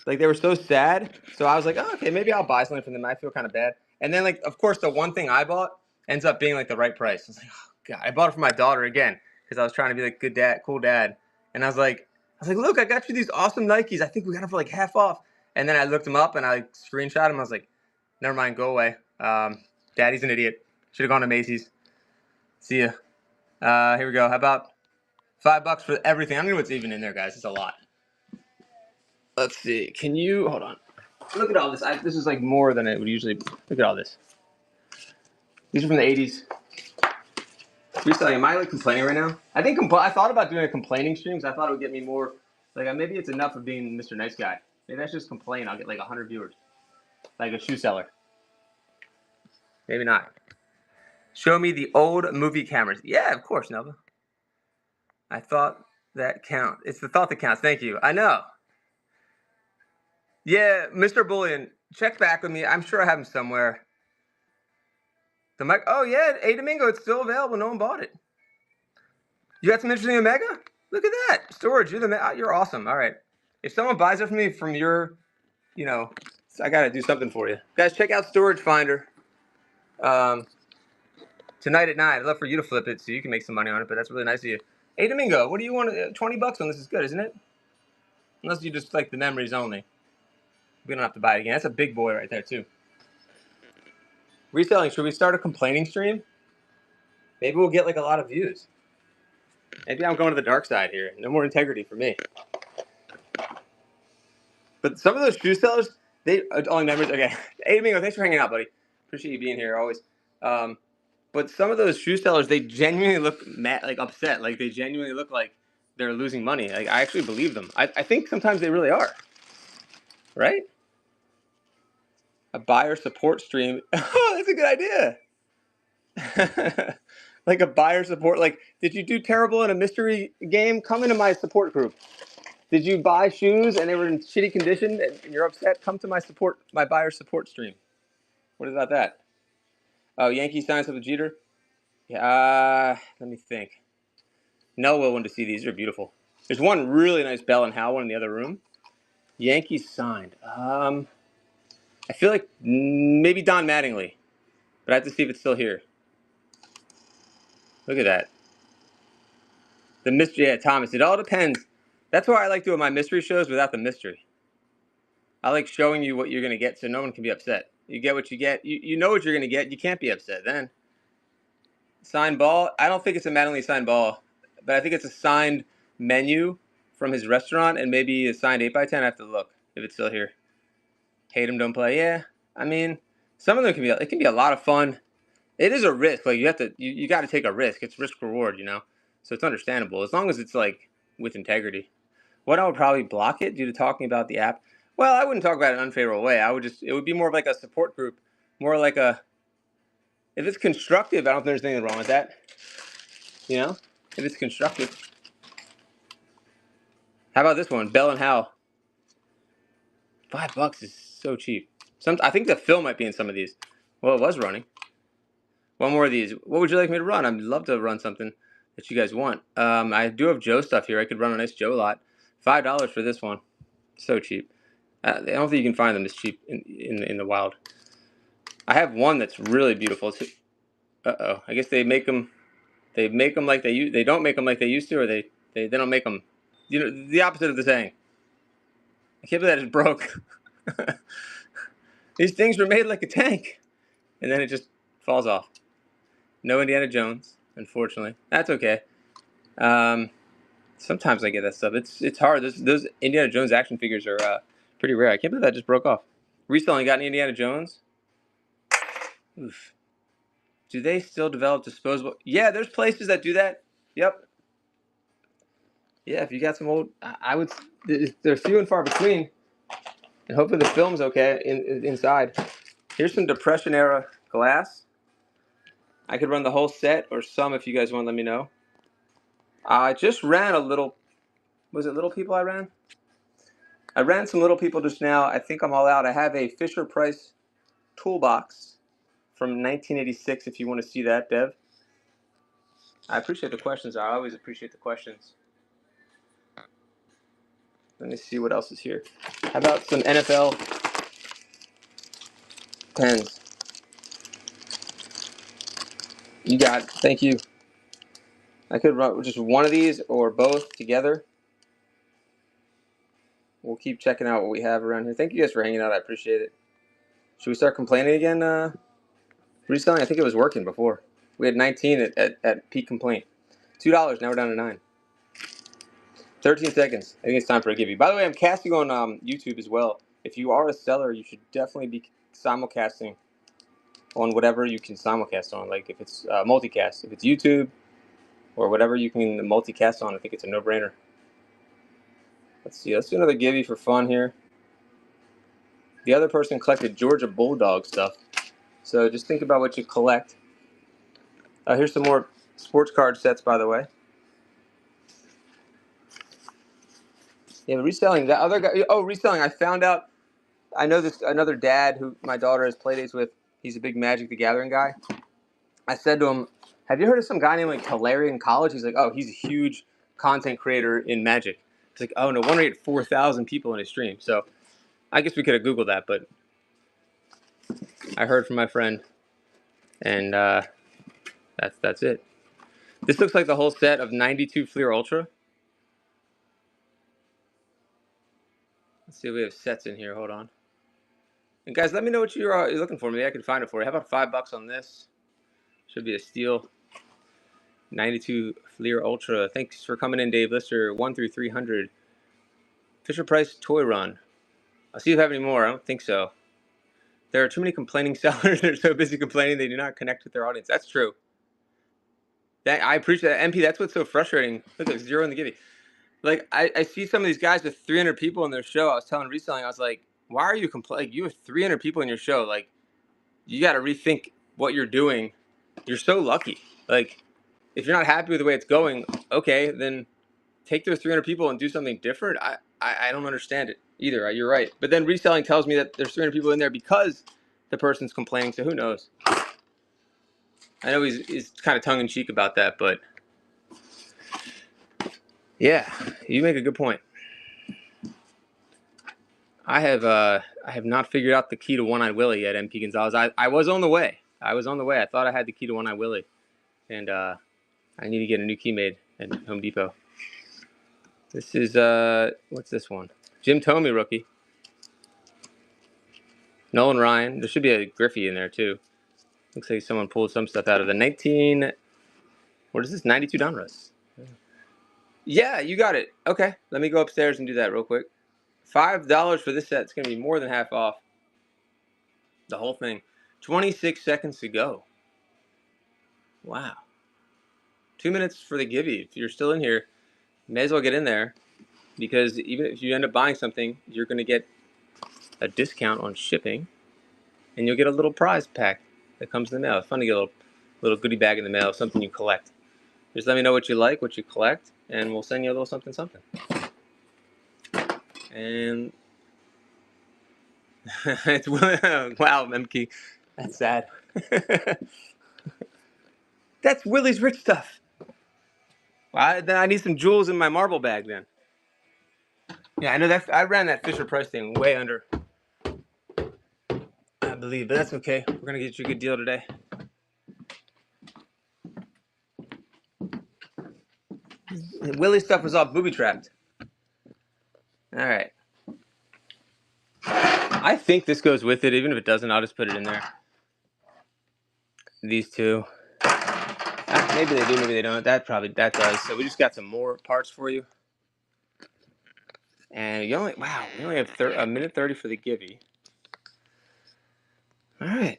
Like they were so sad. So I was like, oh, okay, maybe I'll buy something from them. I feel kind of bad. And then like, of course, the one thing I bought ends up being like the right price. I was like, oh God, I bought it for my daughter again because I was trying to be like good dad, cool dad. And I was like, look, I got you these awesome Nikes. I think we got them for like half off. And then I looked them up and I screenshot them. I was like, never mind, go away. Daddy's an idiot. Should have gone to Macy's. See ya. Here we go. How about $5 for everything? I don't know what's even in there, guys. It's a lot. Let's see. Can you hold on? Look at all this. This is like more than it would usually. Look at all this. These are from the 80s. Reselling. Am I like complaining right now? I think I thought about doing a complaining stream because I thought it would get me more. Like maybe it's enough of being Mr. Nice Guy. Maybe I should just complain. I'll get like 100 viewers. Like a shoe seller. Maybe not. Show me the old movie cameras. Yeah, of course, Nova. I thought that count. It's the thought that counts. Thank you. I know. Yeah, Mr. Bullion, check back with me. I'm sure I have them somewhere. The mic. Oh yeah, A Domingo, it's still available. No one bought it. You got some interesting Omega? Look at that storage. You're awesome. All right. If someone buys it from me from your, I gotta do something for you, guys. Check out Storage Finder. Tonight at 9. I'd love for you to flip it so you can make some money on it. But that's really nice of you. Hey Domingo, what do you want? $20 on this is good, isn't it? Unless you just like the memories only. We don't have to buy it again. That's a big boy right there too. Reselling. Should we start a complaining stream? Maybe we'll get like a lot of views. Maybe I'm going to the dark side here. No more integrity for me. But some of those shoe sellers, they only memories. Okay, hey Domingo, thanks for hanging out, buddy. Appreciate you being here always. But some of those shoe sellers, they genuinely look mad, like upset. Like they genuinely look like they're losing money. Like I actually believe them. I think sometimes they really are. Right? A buyer support stream. Oh, that's a good idea. Like a buyer support. Like, did you do terrible in a mystery game? Come into my support group. Did you buy shoes and they were in shitty condition and you're upset? Come to my buyer support stream. What about that? Oh, Yankee signs up with Jeter. Yeah. Let me think. Nell will want to see these. They're beautiful. There's one really nice Bell and Howell one in the other room. Yankees signed. I feel like maybe Don Mattingly, but I have to see if it's still here. Look at that. The mystery, yeah, Thomas. It all depends. That's why I like doing my mystery shows without the mystery. I like showing you what you're going to get so no one can be upset. You get what you get. You know what you're going to get. You can't be upset then. Signed ball. I don't think it's a Mattingly signed ball, but I think it's a signed menu from his restaurant and maybe a signed 8x10. I have to look if it's still here. Hate him, don't play. Yeah, I mean, some of them can be a lot of fun. It is a risk. Like you got to take a risk. It's risk reward, So it's understandable as long as it's like with integrity. What I would probably block it due to talking about the app. Well, I wouldn't talk about it in an unfavorable way. It would be more of like a support group, more like if it's constructive, I don't think there's anything wrong with that. If it's constructive. How about this one? Bell and Howell. $5 is so cheap. I think the film might be in some of these. Well, it was running. One more of these. What would you like me to run? I'd love to run something that you guys want. I do have Joe stuff here. I could run a nice Joe lot. $5 for this one. So cheap. I don't think you can find them this cheap in the wild. I have one that's really beautiful. Uh-oh. I guess they make them. They make them like they don't make them like they used to, or they don't make them. You know, the opposite of the saying. I can't believe that just broke. These things were made like a tank, and then it just falls off. No Indiana Jones, unfortunately. That's okay. Sometimes I get that stuff. It's hard. Those Indiana Jones action figures are pretty rare. I can't believe that just broke off. Reselling, got any Indiana Jones? Oof. Do they still develop disposable? Yeah, there's places that do that. Yep. Yeah, if you got some old, I would. They're few and far between, and hopefully the film's okay inside. Here's some Depression era glass. I could run the whole set or some if you guys want to let me know. I just ran a little. Was it Little People I ran? I ran some Little People just now. I think I'm all out. I have a Fisher Price toolbox from 1986 if you want to see that, Dev. I appreciate the questions. I always appreciate the questions. Let me see what else is here. How about some NFL pens? You got it. Thank you. I could run just one of these or both together. We'll keep checking out what we have around here. Thank you guys for hanging out. I appreciate it. Should we start complaining again? Reselling? I think it was working before. We had 19 at peak complaint. $2. Now we're down to 9. 13 seconds. I think it's time for a give you. By the way, I'm casting on YouTube as well. If you are a seller, you should definitely be simulcasting on whatever you can simulcast on. Like if it's multicast, if it's YouTube or whatever you can multicast on, I think it's a no-brainer. Let's see. Let's do another give you for fun here. The other person collected Georgia Bulldog stuff. So just think about what you collect. Here's some more sports card sets, by the way. Yeah, reselling. That other guy. Oh, reselling. I found out. I know this another dad who my daughter has playdates with. He's a big Magic the Gathering guy. I said to him, "Have you heard of some guy named like Hilarion College?" He's like, "Oh, he's a huge content creator in Magic." It's like, "Oh, no wonder he had 4,000 people in his stream." So I guess we could have Googled that, but I heard from my friend, and that's it. This looks like the whole set of 92 Fleer Ultra. Let's see if we have sets in here. Hold on. And guys, let me know what you're looking for. Maybe I can find it for you. How about $5 on this? Should be a steal. 92 Fleer Ultra. Thanks for coming in, Dave Lister. 1 through 300. Fisher Price Toy Run. I'll see if I have any more. I don't think so. There are too many complaining sellers. They're so busy complaining they do not connect with their audience. That's true. I appreciate that. MP, that's what's so frustrating. Look, there's 0 in the giving. Like, I see some of these guys with 300 people in their show. I was telling Reselling, I was like, why are you complaining? Like, you have 300 people in your show. Like, you got to rethink what you're doing. You're so lucky. Like, if you're not happy with the way it's going, okay, then take those 300 people and do something different. I don't understand it either. You're right. But then Reselling tells me that there's 300 people in there because the person's complaining. So who knows? I know he's kind of tongue-in-cheek about that, but yeah, you make a good point. I have not figured out the key to One-Eyed Willie yet, MP Gonzalez. I was on the way. I thought I had the key to One-Eyed Willie, and I need to get a new key made at Home Depot. This is what's this one? Jim Thome rookie. Nolan Ryan. There should be a Griffey in there too. Looks like someone pulled some stuff out of the 92 Donruss. Yeah, you got it. Okay, let me go upstairs and do that real quick. $5 for this set. It's going to be more than half off. The whole thing. 26 seconds to go. Wow. 2 minutes for the givey. If you're still in here, you may as well get in there, because even if you end up buying something, you're going to get a discount on shipping, and you'll get a little prize pack that comes in the mail. It's fun to get a little goodie bag in the mail, something you collect. Just let me know what you like, what you collect, and we'll send you a little something. And it's wow, Memke. That's sad. That's Willie's rich stuff. Then I need some jewels in my marble bag then. Yeah, I know that. I ran that Fisher Price thing way under, I believe, but that's okay. We're gonna get you a good deal today. Willie's stuff was all booby trapped. All right. I think this goes with it. Even if it doesn't, I'll just put it in there. These two. Maybe they do, maybe they don't. That does. So we just got some more parts for you. And you only have a minute 30 for the givey. All right.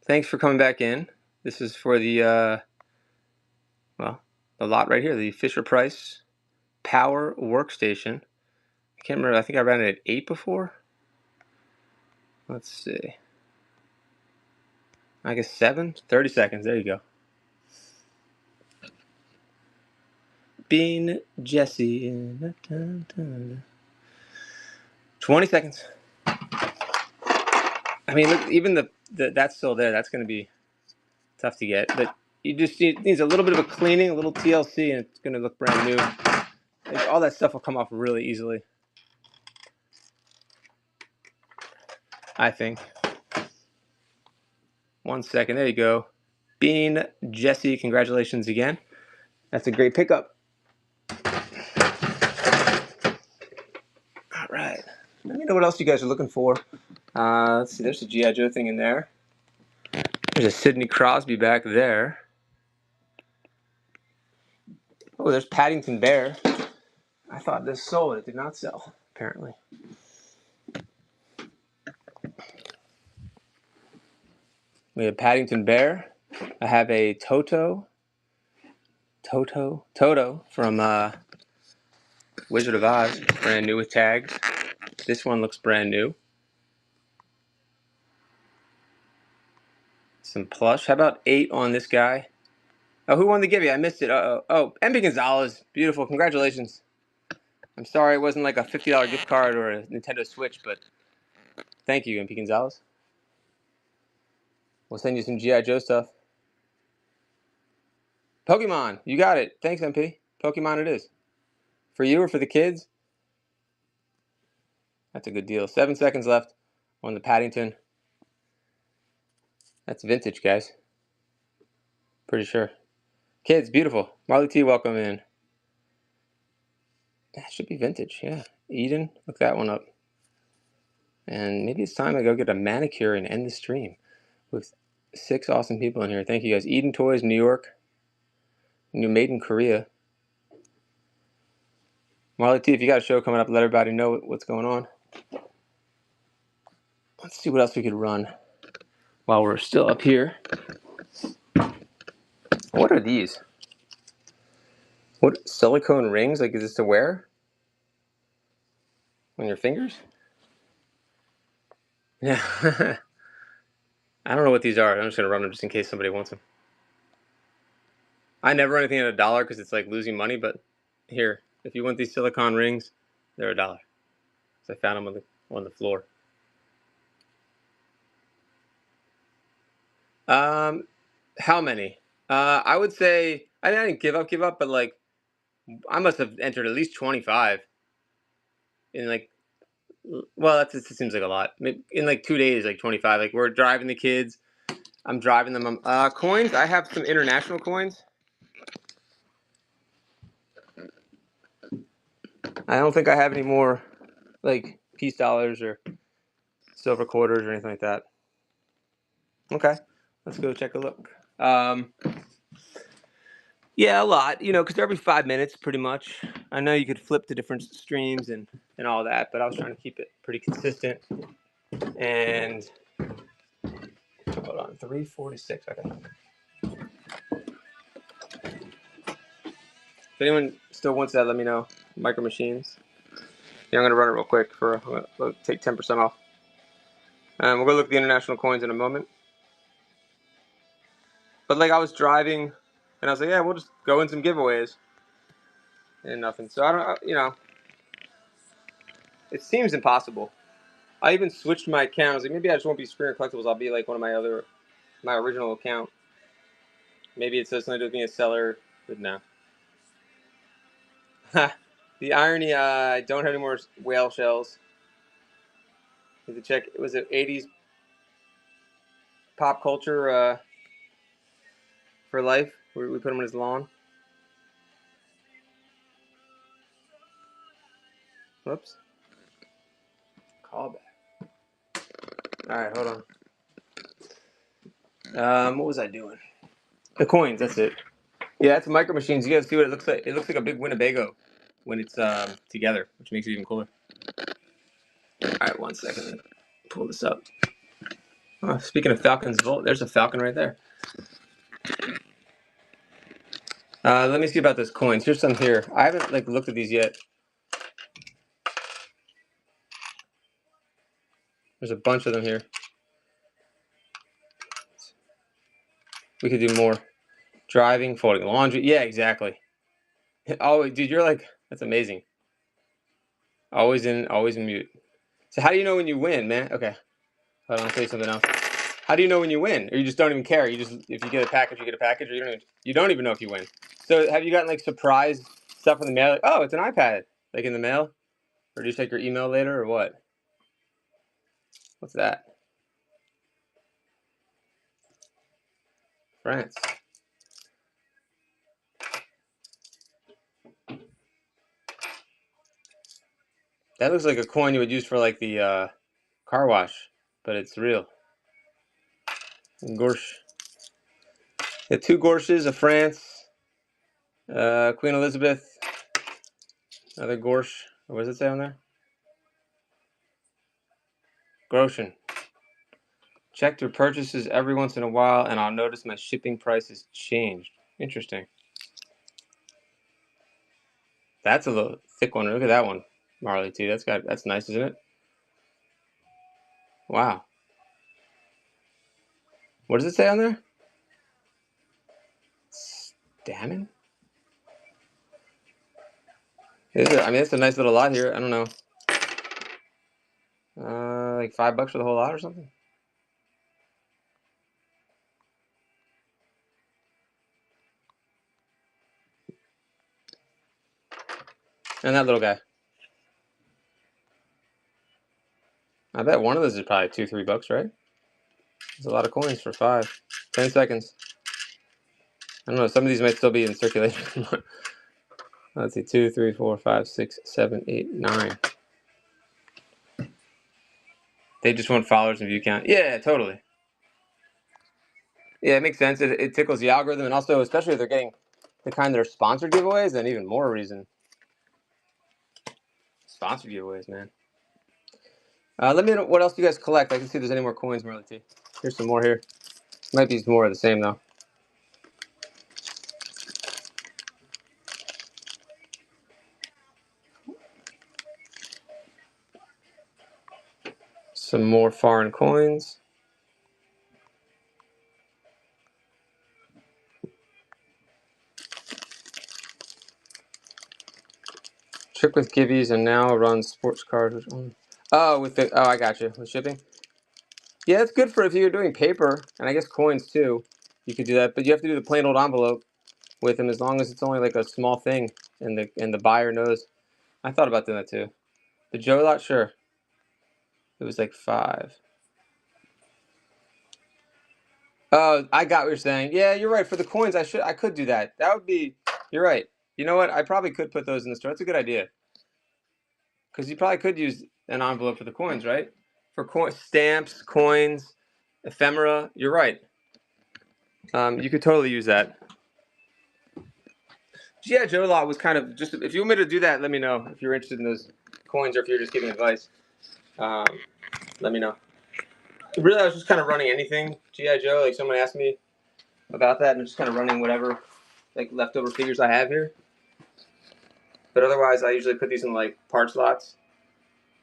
Thanks for coming back in. This is for the the lot right here, the Fisher Price Power Workstation. I can't remember. I think I ran it at 8 before. Let's see. I guess 7. 30 seconds. There you go. Bean Jesse. 20 seconds. I mean, look, even that's still there. That's going to be tough to get, but you just needs a little bit of a cleaning, a little TLC, and it's going to look brand new. Like, all that stuff will come off really easily, I think. 1 second. There you go. Bean Jesse, congratulations again. That's a great pickup. All right. Let me know what else you guys are looking for. Let's see. There's a G.I. Joe thing in there. There's a Sidney Crosby back there. Oh, there's Paddington Bear. I thought this sold. It did not sell, apparently. We have Paddington Bear. I have a Toto from Wizard of Oz, brand new with tags. This one looks brand new. Some plush. How about 8 on this guy? Oh, who won the giveaway? I missed it. Oh, MP Gonzalez. Beautiful. Congratulations. I'm sorry it wasn't like a $50 gift card or a Nintendo Switch, but thank you, MP Gonzalez. We'll send you some G.I. Joe stuff. Pokemon. You got it. Thanks, MP. Pokemon it is. For you or for the kids? That's a good deal. 7 seconds left on the Paddington. That's vintage, guys. Pretty sure. Kids, beautiful. Marley T, welcome in. That should be vintage, yeah. Eden, look that one up. And maybe it's time I go get a manicure and end the stream with 6 awesome people in here. Thank you, guys. Eden Toys, New York. New made in Korea. Marley T, if you got a show coming up, let everybody know what's going on. Let's see what else we could run while we're still up here. What are these? What, silicone rings? Like, is this to wear on your fingers? Yeah. I don't know what these are. I'm just going to run them just in case somebody wants them. I never run anything at $1 because it's like losing money, but here, if you want these silicone rings, they're $1. So I found them on the floor. How many? I would say, I didn't give up, but like, I must have entered at least 25 in like, well, it seems like a lot. In like 2 days, like 25. Like, we're driving the kids. I'm driving them. Coins, I have some international coins. I don't think I have any more like peace dollars or silver quarters or anything like that. Okay, let's go check a look. Yeah, a lot, because they're every 5 minutes pretty much. I know you could flip to different streams and all that, but I was trying to keep it pretty consistent. And hold on, 346. Okay. If anyone still wants that, let me know. Micro Machines. Yeah, I'm gonna run it real quick we'll take 10% off. We'll go look at the international coins in a moment. But like, I was driving, and I was like, yeah, we'll just go in some giveaways, and nothing. So I don't, It seems impossible. I even switched my account. I was like, maybe I just won't be Springer Collectibles. I'll be like one of my original account. Maybe it says something to do with being a seller, but no. The irony, I don't have any more whale shells. Need to check. Was it 80s pop culture for life? We put him on his lawn. Whoops. Callback. All right, hold on. What was I doing? The coins. That's it. Yeah, that's Micro Machines. You guys see what it looks like? It looks like a big Winnebago when it's together, which makes it even cooler. All right, 1 second. Let me pull this up. Oh, speaking of Falcon's Vault, there's a Falcon right there. Let me see about those coins. Here's some here. I haven't looked at these yet. There's a bunch of them here. We could do more. Driving, folding laundry. Yeah, exactly. Oh, dude, you're like, that's amazing. Always in mute. So how do you know when you win, man? Okay. Hold on, I'll say something else. How do you know when you win? Or you just don't even care? You just, if you get a package, you get a package, or you don't even know if you win. So have you gotten like surprise stuff in the mail? Like, oh, it's an iPad, like in the mail? Or do you check your email later, or what? What's that? France. That looks like a coin you would use for like the car wash, but it's real. Gorsh. The 2 Gorshes of France. Queen Elizabeth. Another Gorsh. What does it say on there? Groshen. Check your purchases every once in a while, and I'll notice my shipping price has changed. Interesting. That's a little thick one. Look at that one, Marley T. That's nice, isn't it? Wow. What does it say on there? Stammen? I mean, it's a nice little lot here. I don't know. Like $5 for the whole lot or something? And that little guy. I bet one of those is probably $2-3, right? There's a lot of coins for 5. 10 seconds. I don't know. Some of these might still be in circulation. Let's see. 2, 3, 4, 5, 6, 7, 8, 9. They just want followers and view count. Yeah, totally. Yeah, it makes sense. It tickles the algorithm, and also, especially if they're getting the kind that are sponsored giveaways, then even more reason. Sponsored giveaways, man. Let me know what else you guys collect. I can see if there's any more coins, Marley T. Here's some more here. Might be more of the same, though. Some more foreign coins. Trick with Gibbies and now runs sports cards. Oh, I got you. With shipping. Yeah, it's good for if you're doing paper, and I guess coins too. You could do that, but you have to do the plain old envelope with them as long as it's only like a small thing, and the buyer knows. I thought about doing that too. The Joe lot, sure. It was like 5. Oh, I got what you're saying. Yeah, you're right. For the coins, I could do that. That would be. You're right. You know what? I probably could put those in the store. That's a good idea. Because you probably could use an envelope for the coins, right? For stamps, coins, ephemera. You're right. You could totally use that. Yeah, Joe lot was kind of just. If you want me to do that, let me know. If you're interested in those coins, or if you're just giving advice, let me know. Really, I was just kind of running anything GI Joe. Like someone asked me about that, and I'm just kind of running whatever like leftover figures I have here. But otherwise, I usually put these in like part slots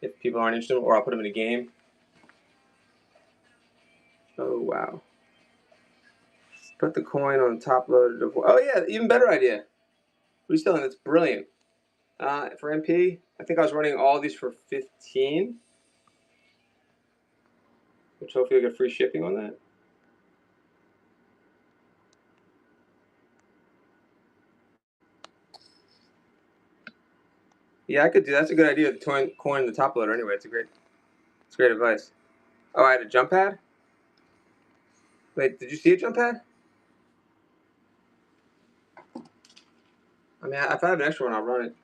if people aren't interested, or I'll put them in a game. Oh wow! Put the coin on top loaded. Oh yeah, even better idea. Reselling, that's brilliant. For MP, I think I was running all these for 15, which hopefully you'll get free shipping on that. Yeah, I could do that. That's a good idea. The coin in the top loader anyway. It's great advice. Oh, I had a jump pad? Wait, did you see a jump pad? I mean, if I have an extra one, I'll run it.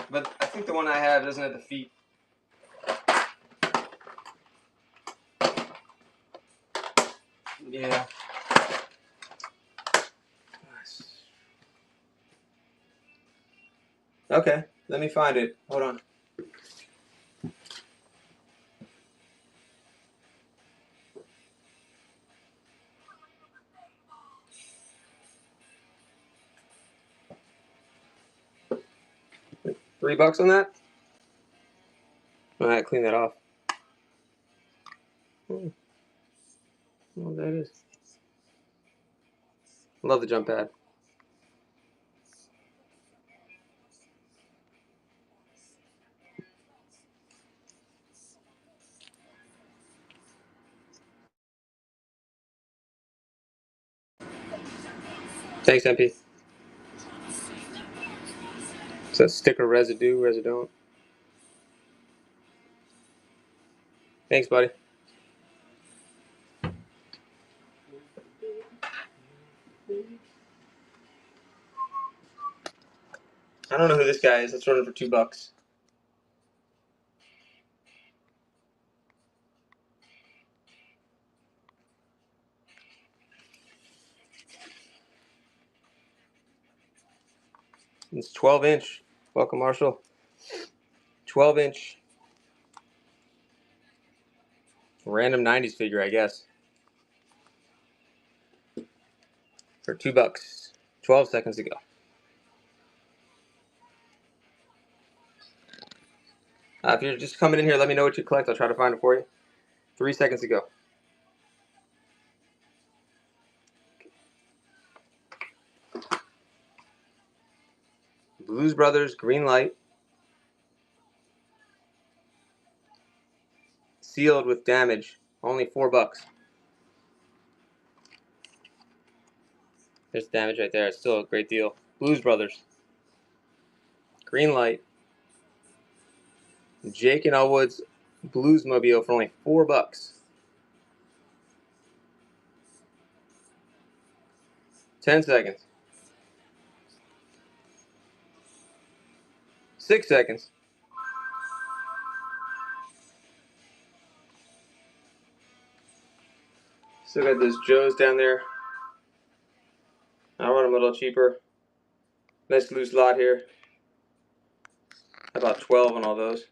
But I think the one I have doesn't have the feet. Yeah. Okay, let me find it. Hold on. $3 on that? Alright, clean that off. Oh, that is. Love the jump pad. Thanks, MP. So sticker residue. Thanks, buddy. I don't know who this guy is. Let's run it for $2. It's 12-inch. Welcome, Marshall. 12-inch. Random 90s figure, I guess. For $2. 12 seconds to go. If you're just coming in here, let me know what you collect. I'll try to find it for you. 3 seconds to go. Blues Brothers, green light. Sealed with damage. Only $4. There's damage right there. It's still a great deal. Blues Brothers. Green light. Jake and Elwood's Bluesmobile for only $4. 10 seconds. 6 seconds. Still got those Joes down there. I'll run them a little cheaper. Nice loose lot here. About 12 on all those.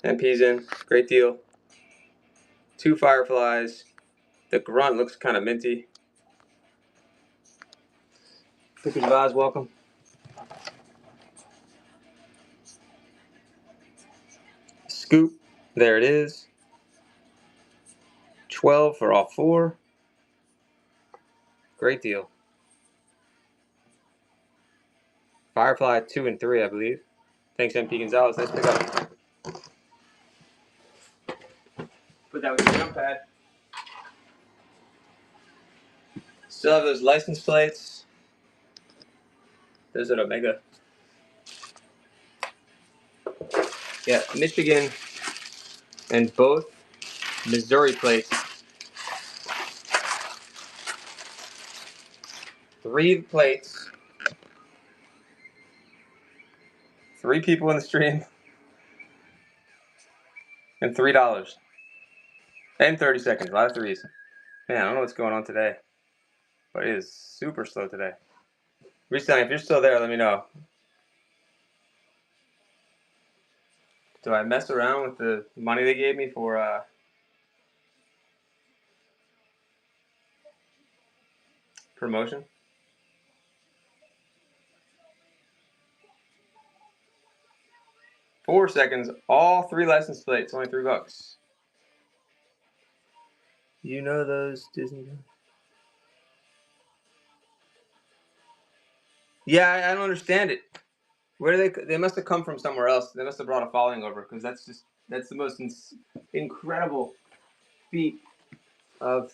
MP's in. Great deal. 2 Fireflies. The grunt looks kind of minty. Pickers Vaz, welcome. Scoop. There it is. 12 for all 4. Great deal. Firefly 2 and 3, I believe. Thanks, MP Gonzalez. Nice pickup. Put that with your jump pad. Still have those license plates. There's an Omega. Yeah, Michigan and both Missouri plates. 3 plates. 3 people in the stream. And $3. And 30 seconds. A lot of threes. Man, I don't know what's going on today. But it is super slow today. Reselling, if you're still there, let me know. Do I mess around with the money they gave me for promotion? $4 seconds, all 3 license plates, only $3. You know those Disney. Yeah, I don't understand it. Where do they must have come from somewhere else. They must have brought a following over because that's the most incredible feat of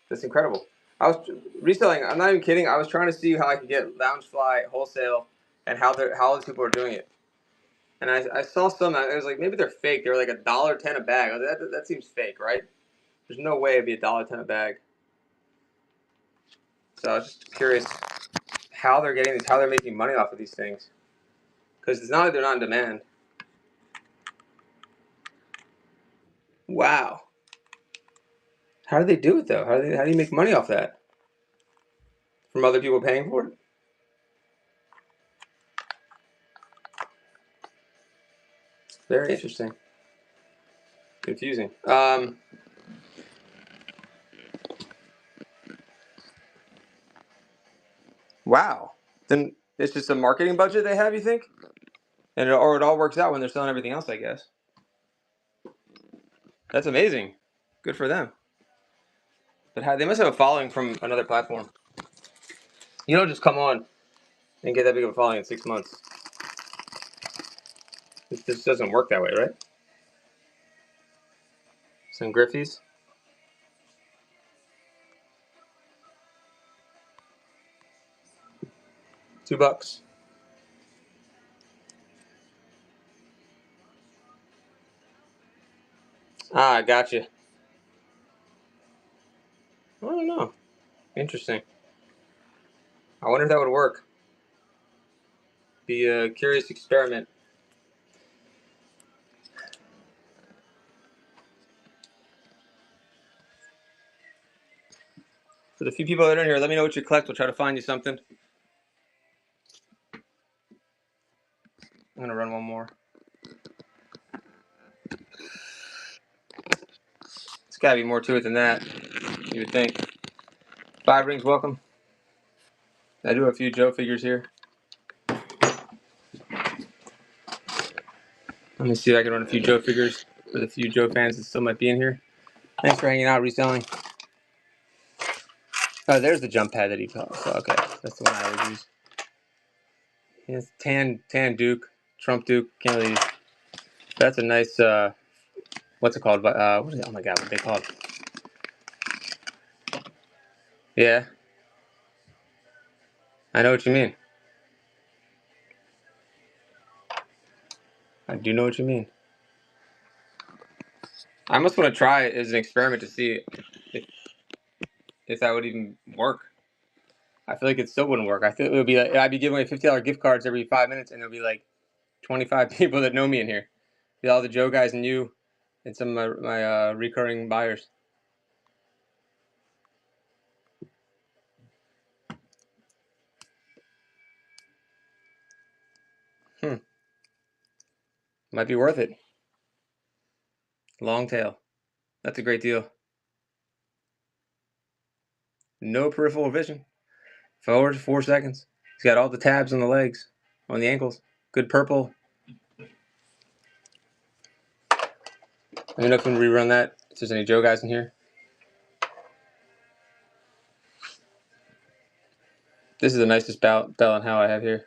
that's incredible. I was reselling. I'm not even kidding. I was trying to see how I could get Loungefly wholesale and how those people are doing it. And I saw some. I was like, maybe they're fake. They were like $1.10 a bag. I was like, that seems fake, right? There's no way it'd be $1.10 a bag. So I was just curious how they're getting these, how they're making money off of these things. Because it's not like they're not in demand. Wow. How do they do it though? How do you make money off that? From other people paying for it? Very interesting. Confusing. Wow. Then it's just a marketing budget they have, you think? Or it all works out when they're selling everything else, I guess. That's amazing. Good for them. But they must have a following from another platform. You don't just come on and get that big of a following in 6 months. It just doesn't work that way, right? Some Griffies. $2. Ah, I gotcha. I don't know. Interesting. I wonder if that would work. Be a curious experiment. For the few people that are in here, let me know what you collect. We'll try to find you something. I'm gonna run one more. It's gotta be more to it than that, you would think. 5 rings, welcome. I do have a few Joe figures here. Let me see if I can run a few Joe figures for the few Joe fans that still might be in here. Thanks for hanging out, reselling. Oh, there's the jump pad that he called. So, okay, that's the one I always use. It's tan Duke, Trump Duke. Can't really. That's a nice. What's it called? What is it? Oh my God, what are they called? Yeah, I know what you mean. I do know what you mean. I almost want to try it as an experiment to see if that would even work. I feel like it still wouldn't work. I feel it would be like I'd be giving away $50 gift cards every 5 minutes, and it'll be like 25 people that know me in here. Be all the Joe guys and you, and some of my recurring buyers. Might be worth it. Long tail. That's a great deal. No peripheral vision. Forward 4 seconds. He's got all the tabs on the legs, on the ankles. Good purple. Let me know if we can rerun that. If there's any Joe guys in here. This is the nicest bell and how I have here.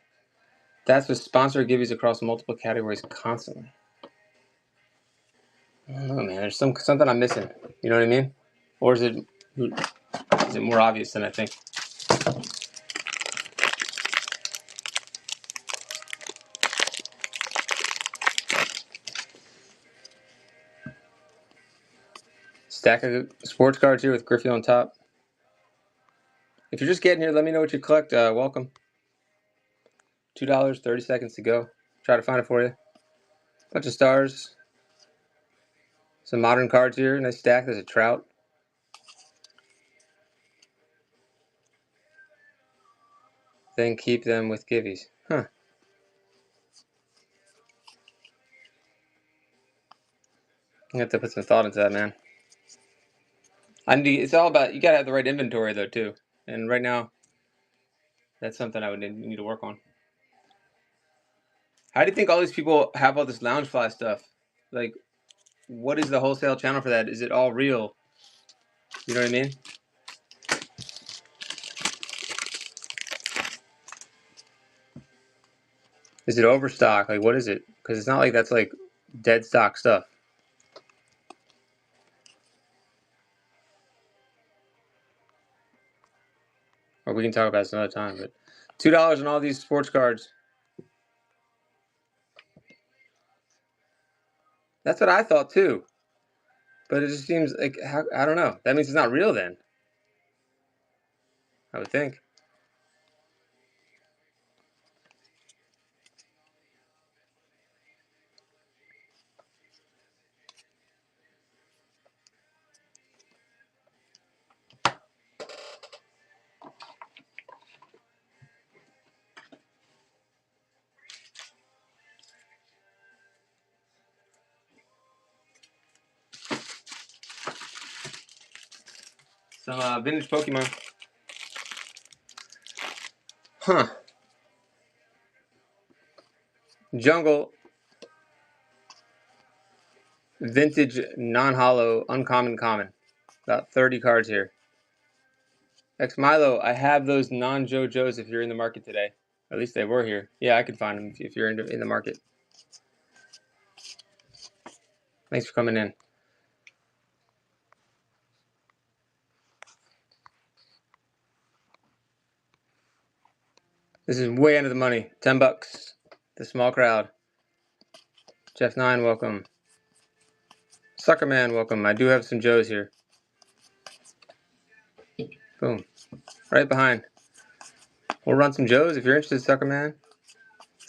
That's with sponsored giveaways across multiple categories constantly. I don't know, man. There's something I'm missing. You know what I mean? Or is it more obvious than I think? Stack of sports cards here with Griffey on top. If you're just getting here, let me know what you collect. Welcome. $2, 30 seconds to go. Try to find it for you. Bunch of stars. Some modern cards here. Nice stack. There's a Trout. Then keep them with givvies. Huh. You have to put some thought into that, man. It's all about, you gotta have the right inventory though too. And right now, that's something I would need to work on. How do you think all these people have all this Loungefly stuff? Like, what is the wholesale channel for that? Is it all real? You know what I mean? Is it overstock? Like, what is it? Because it's not like that's like dead stock stuff. Or we can talk about this another time. But $2 on all these sports cards. That's what I thought too. But it just seems like, I don't know. That means it's not real then. I would think. Some vintage Pokemon. Huh. Jungle. Vintage, non-hollow, uncommon, common. About 30 cards here. X Milo, I have those non-JoJo's if you're in the market today. At least they were here. Yeah, I could find them if you're in the market. Thanks for coming in. This is way under the money. $10. The small crowd. Jeff9, welcome. Suckerman, welcome. I do have some Joes here. Boom. Right behind. We'll run some Joes if you're interested, Suckerman.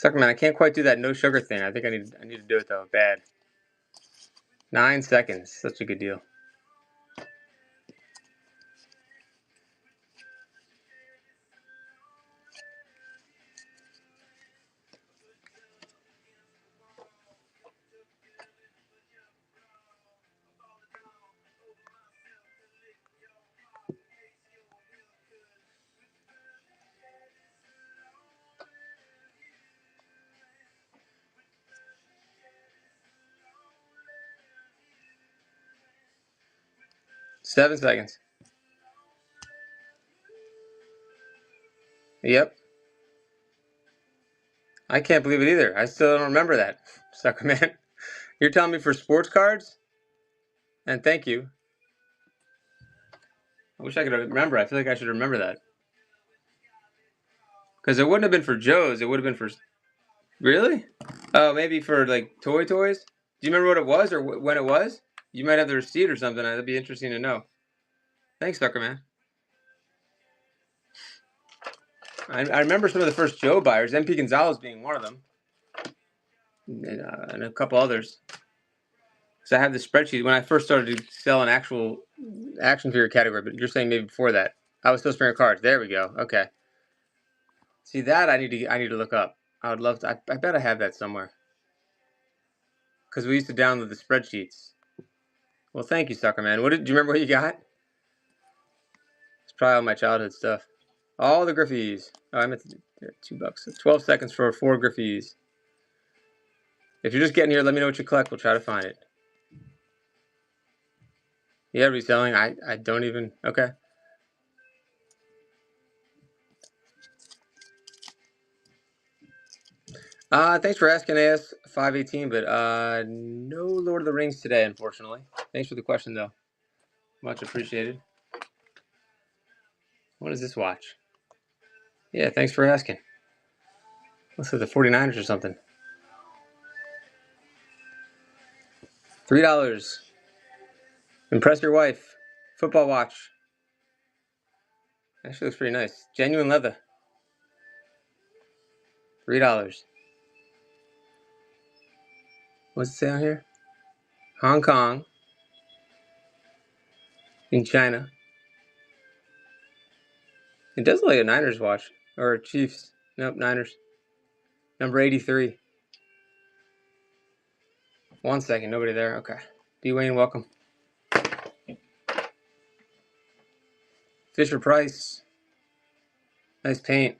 Suckerman, I can't quite do that no sugar thing. I think I need to do it though. Bad. 9 seconds. Such a good deal. Seven seconds. Yep. I can't believe it either. I still don't remember that. Suckerman. You're telling me for sports cards? And thank you. I wish I could remember. I feel like I should remember that. Because it wouldn't have been for Joe's. It would have been for... Really? Oh, maybe for like toys? Do you remember what it was or when it was? You might have the receipt or something. That'd be interesting to know. Thanks, Suckerman. I remember some of the first Joe buyers, MP Gonzalez being one of them. And a couple others. So I have the spreadsheet when I first started to sell an actual action figure category, but you're saying maybe before that. I was still sparing cards. There we go. Okay. See that I need to look up. I would love to. I bet I have that somewhere. Because we used to download the spreadsheets. Well, thank you, Suckerman. Do you remember what you got? It's probably all my childhood stuff. All the Griffies. Oh, I meant to do $2. 12 seconds for 4 Griffies. If you're just getting here, let me know what you collect. We'll try to find it. Yeah, reselling. I don't even. Okay. Thanks for asking, AS518, but no Lord of the Rings today, unfortunately. Thanks for the question, though. Much appreciated. What is this watch? Yeah, thanks for asking. Looks like the 49ers or something. $3. Impress your wife. Football watch. Actually looks pretty nice. Genuine leather. $3. What's it say on here? Hong Kong. In China. It does look like a Niners watch. Or a Chiefs. Nope, Niners. Number 83. 1 second, nobody there. Okay. B. Wayne, welcome. Fisher Price. Nice paint.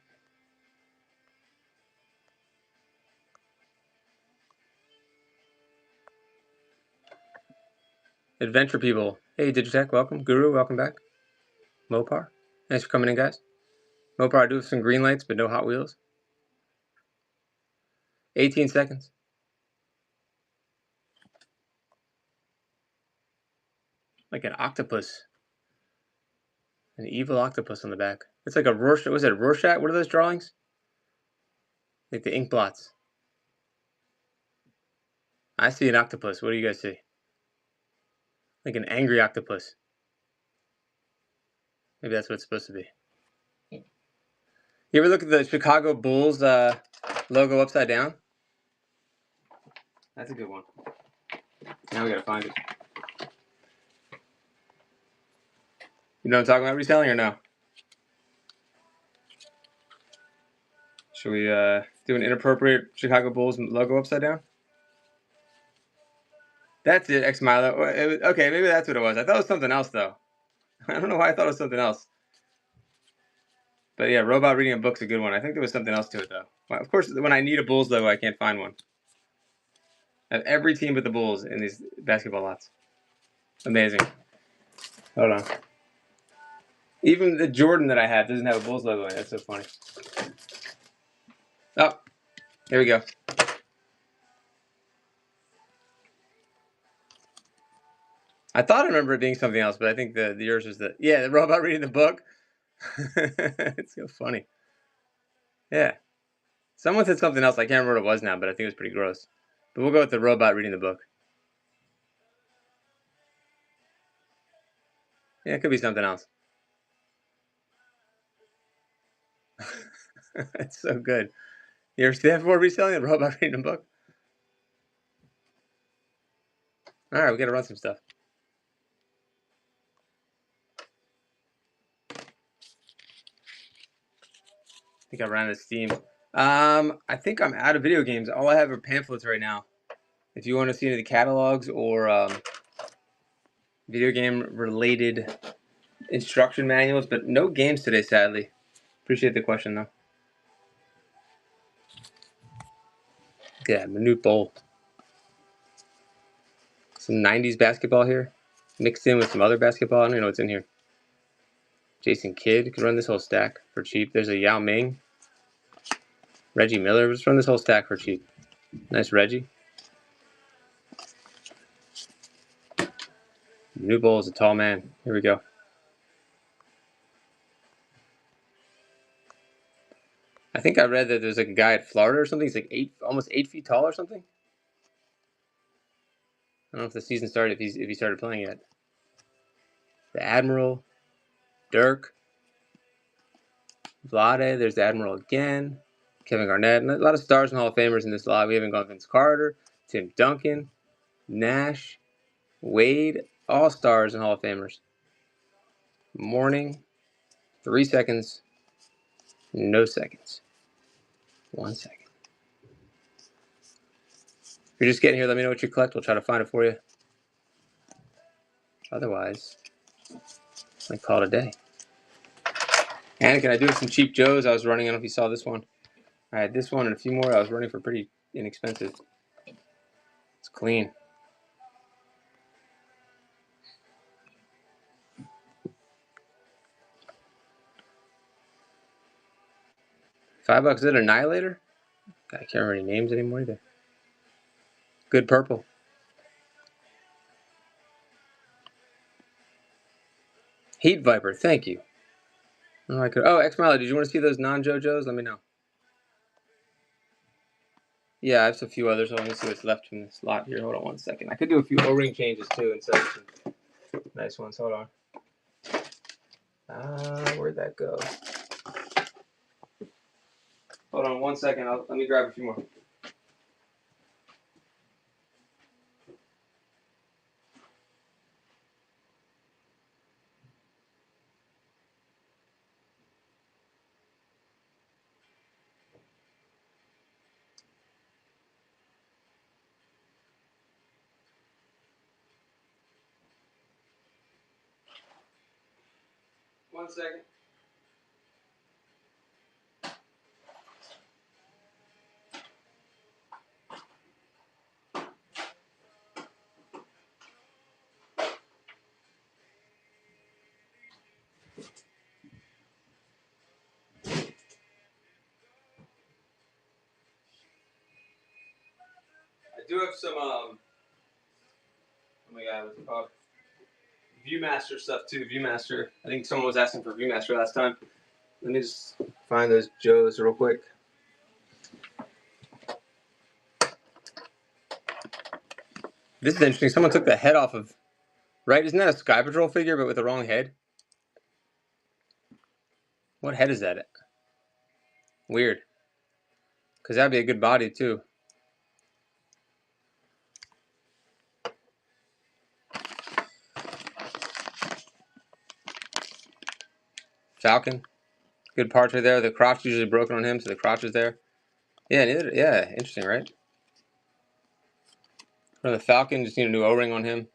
Adventure People. Hey, Digitech, welcome. Guru, welcome back. Mopar. Thanks for coming in, guys. Mopar, I do have some green lights, but no Hot Wheels. 18 seconds. Like an octopus. An evil octopus on the back. It's like a Rorschach. Was it a Rorschach? What are those drawings? Like the ink blots. I see an octopus. What do you guys see? Like an angry octopus. Maybe that's what it's supposed to be. You ever look at the Chicago Bulls logo upside down? That's a good one. Now we gotta find it. You know what I'm talking about, reselling, or no? Should we do an inappropriate Chicago Bulls logo upside down? That's it, X Milo. Okay, maybe that's what it was. I thought it was something else, though. I don't know why I thought it was something else. But yeah, robot reading a book's a good one. I think there was something else to it, though. Well, of course, when I need a Bulls logo, I can't find one. I have every team but the Bulls in these basketball lots. Amazing. Hold on. Even the Jordan that I have doesn't have a Bulls logo in it. That's so funny. Oh, here we go. I thought I remember it being something else, but I think the yours was the robot reading the book. It's so funny. Yeah. Someone said something else. I can't remember what it was now, but I think it was pretty gross. But we'll go with the robot reading the book. Yeah, it could be something else. It's so good. You ever see that before, reselling a robot reading a book? All right, we got to run some stuff. I think I ran out of steam. I think I'm out of video games. All I have are pamphlets right now. If you want to see any of the catalogs or video game related instruction manuals, but no games today, sadly. Appreciate the question, though. Yeah, minute bowl. Some 90s basketball here, mixed in with some other basketball. I don't even know what's in here. Jason Kidd could run this whole stack for cheap. There's a Yao Ming. Reggie Miller. Just run this whole stack for cheap. Nice Reggie. New Bull is a tall man. Here we go. I think I read that there's like a guy at Florida or something. He's like almost 8 feet tall or something. I don't know if the season started, if he started playing yet. The Admiral, Dirk, Vlade. There's the Admiral again. Kevin Garnett. And a lot of stars and Hall of Famers in this lot. We haven't gone Vince Carter, Tim Duncan, Nash, Wade. All stars and Hall of Famers. Morning. 3 seconds. No seconds. 1 second. If you're just getting here, let me know what you collect. We'll try to find it for you. Otherwise, I call it a day. And can I do some cheap Joes? I was running. I don't know if you saw this one. I had this one and a few more. I was running for pretty inexpensive. It's clean. $5. Is it Annihilator? God, I can't remember any names anymore either. Good purple. Heat Viper. Thank you. Oh, X Milo, did you want to see those non-JoJo's? Let me know. Yeah, I have a few others. Let me see what's left from this lot here. Hold on 1 second. I could do a few O-ring changes too instead of some nice ones. Hold on. Where'd that go? Hold on 1 second. Let me grab a few more. One second. do have some, oh my god, what's it called? Viewmaster stuff too. Viewmaster. I think someone was asking for Viewmaster last time. Let me just find those Joes real quick. This is interesting. Someone took the head off of, right? Isn't that a Sky Patrol figure, but with the wrong head? What head is that? Weird. Because that'd be a good body too. Falcon. Good parts right there. The crotch usually broken on him, so the crotch is there. Yeah, yeah, interesting, right? For the Falcon, just need a new O-ring on him.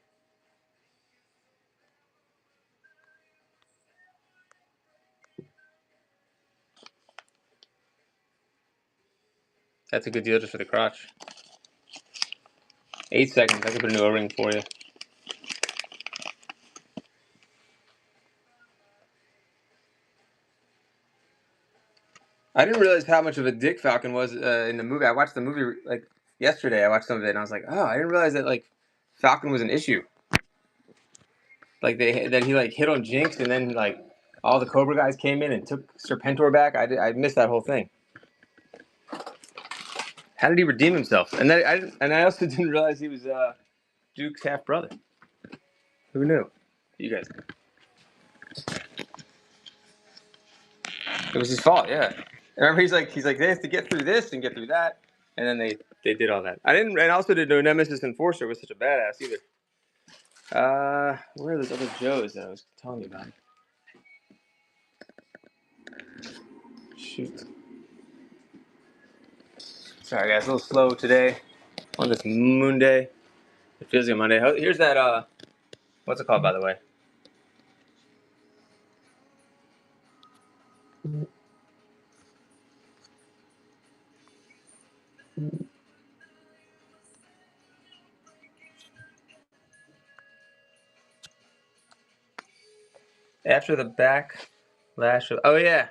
That's a good deal just for the crotch. 8 seconds. I could put a new O-ring for you. I didn't realize how much of a dick Falcon was in the movie. I watched the movie like yesterday. I watched some of it and I was like, oh, I didn't realize that like Falcon was an issue. Like that he like hit on Jinx and then like all the Cobra guys came in and took Serpentor back. I missed that whole thing. How did he redeem himself? And then I also didn't realize he was Duke's half brother. Who knew? You guys. It was his fault, yeah. Remember, he's like they have to get through this and get through that, and then they did all that. I didn't, and also didn't know Nemesis Enforcer was such a badass either. Where are those other Joes that I was telling you about? Shoot. Sorry guys, a little slow today on this Moon Day. It feels like Monday. Here's that. What's it called, by the way? After the backlash of, oh yeah,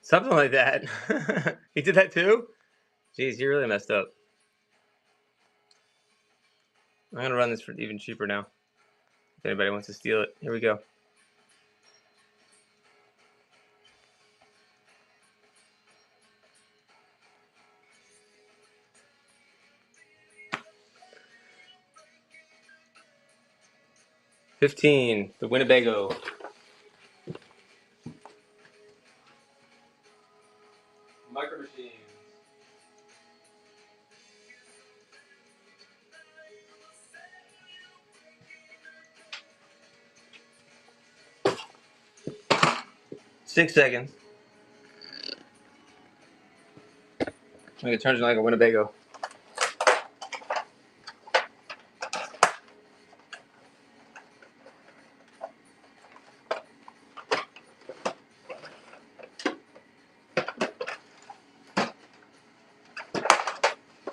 something like that. He did that too? Jeez, you really messed up. I'm gonna run this for even cheaper now. If anybody wants to steal it, here we go. $15, the Winnebago. Micro Machines. Six seconds. It turns into like a Winnebago.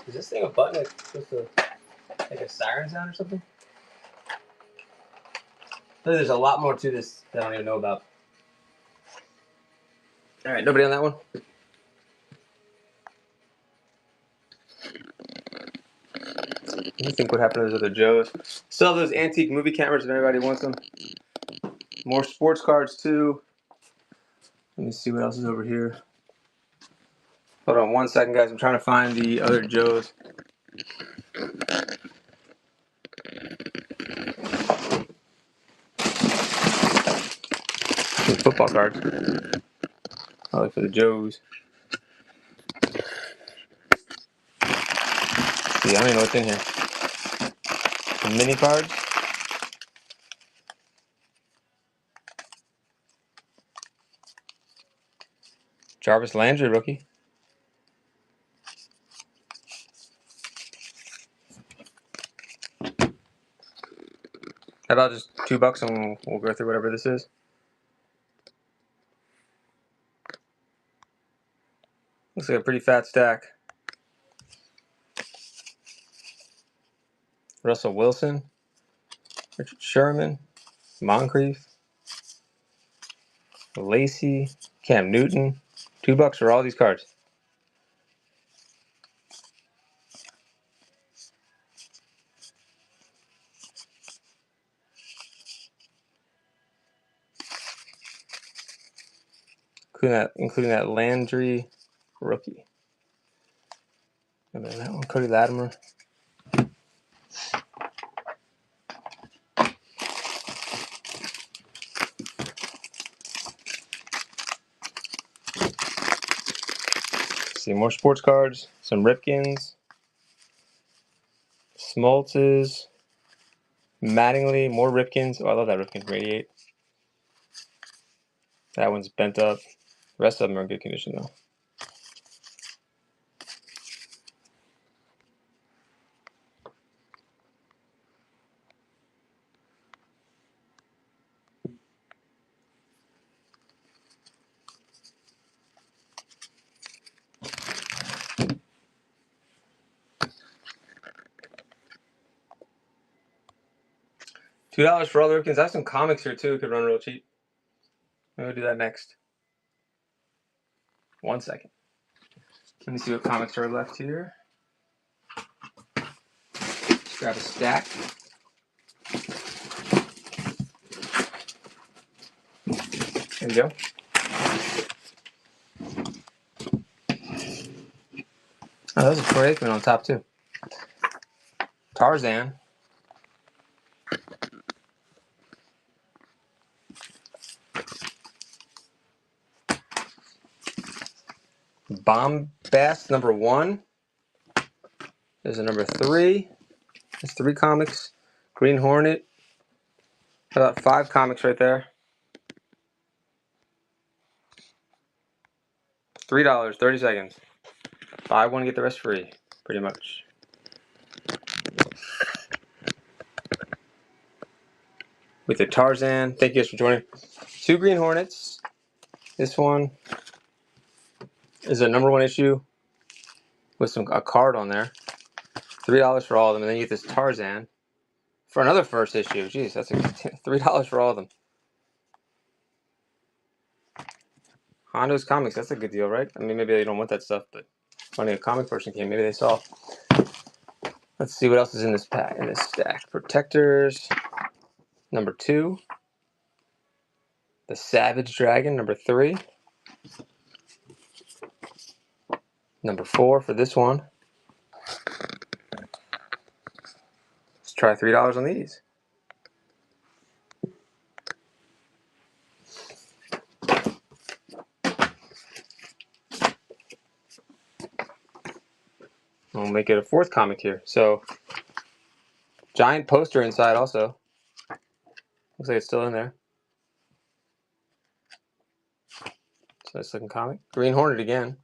Is this thing a button that's supposed to make a siren sound or something? There's a lot more to this that I don't even know about. All right, nobody on that one? Let me think what happened to those other Joes. Still have those antique movie cameras if anybody wants them. More sports cards too. Let me see what else is over here. Hold on 1 second, guys. I'm trying to find the other Joes. Some football cards. I like for the Joes. See, I don't even know what's in here. Some mini cards. Jarvis Landry rookie. How about just $2 and we'll go through whatever this is? Looks like a pretty fat stack. Russell Wilson, Richard Sherman, Moncrief, Lacey, Cam Newton. $2 for all these cards. including that Landry rookie. And then that one, Cody Latimer. See more sports cards, some Ripkins, Smoltzes, Mattingly, more Ripkins. Oh, I love that Ripkins Radiate. That one's bent up. The rest of them are in good condition though. $2 for all the Ripkins. I have some comics here too. Could run real cheap. Maybe we'll do that next. 1 second. Let me see what comics are left here. Let's grab a stack. There you go. Oh, there's a Troy Aikman on top too. Tarzan. Bombast number 1. There's a number 3. There's 3 comics. Green Hornet. About 5 comics right there. $3, 30 seconds. Buy one, get the rest free. Pretty much. With the Tarzan. Thank you guys for joining. 2 Green Hornets. This one is a number 1 issue with a card on there. $3 for all of them. And then you get this Tarzan for another first issue. Jeez, that's $3 for all of them. Hondo's Comics, that's a good deal, right? I mean, maybe they don't want that stuff, but funny, a comic person came. Maybe they saw. Let's see what else is in this pack, in this stack. Protectors, number 2. The Savage Dragon, number 3. Number 4 for this one. Let's try $3 on these. We'll make it a 4th comic here. So, giant poster inside also. Looks like it's still in there. It's a nice looking comic. Green Hornet again.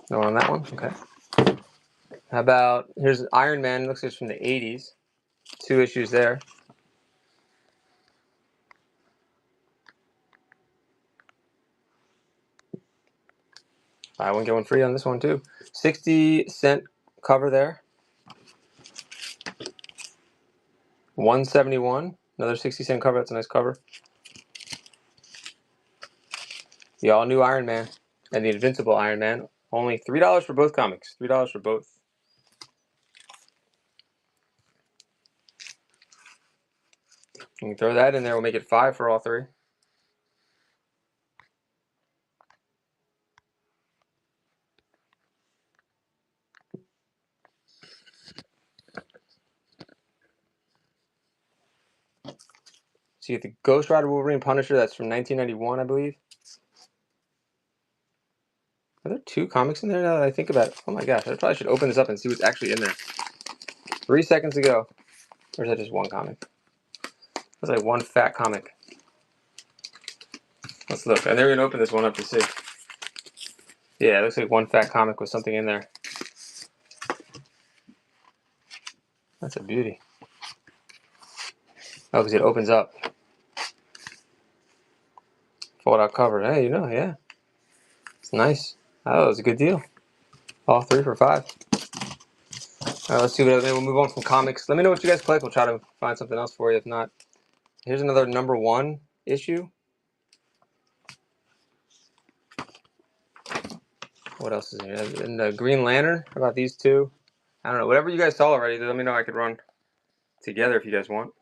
No one on that one? Okay. How about, here's Iron Man. Looks like it's from the 80s. 2 issues there. Buy one, get one free on this one too. 60-cent cover there. 171. Another 60-cent cover. That's a nice cover. The all-new Iron Man and the Invincible Iron Man. Only $3 for both comics. $3 for both. You can throw that in there. We'll make it 5 for all 3. So you get the Ghost Rider Wolverine Punisher. That's from 1991, I believe. Are there 2 comics in there now that I think about it? Oh my gosh, I probably should open this up and see what's actually in there. 3 seconds ago. Or is that just 1 comic? That's like 1 fat comic. Let's look. And they're going to open this one up to see. Yeah, it looks like 1 fat comic with something in there. That's a beauty. Oh, because it opens up. Fold out cover. Hey, you know, yeah. It's nice. Oh, that was a good deal. All 3 for 5. Alright, let's see what else. We'll move on from comics. Let me know what you guys collect. We'll try to find something else for you. If not, here's another number 1 issue. What else is in here? And the Green Lantern. How about these 2? I don't know. Whatever you guys saw already, let me know. I could run together if you guys want.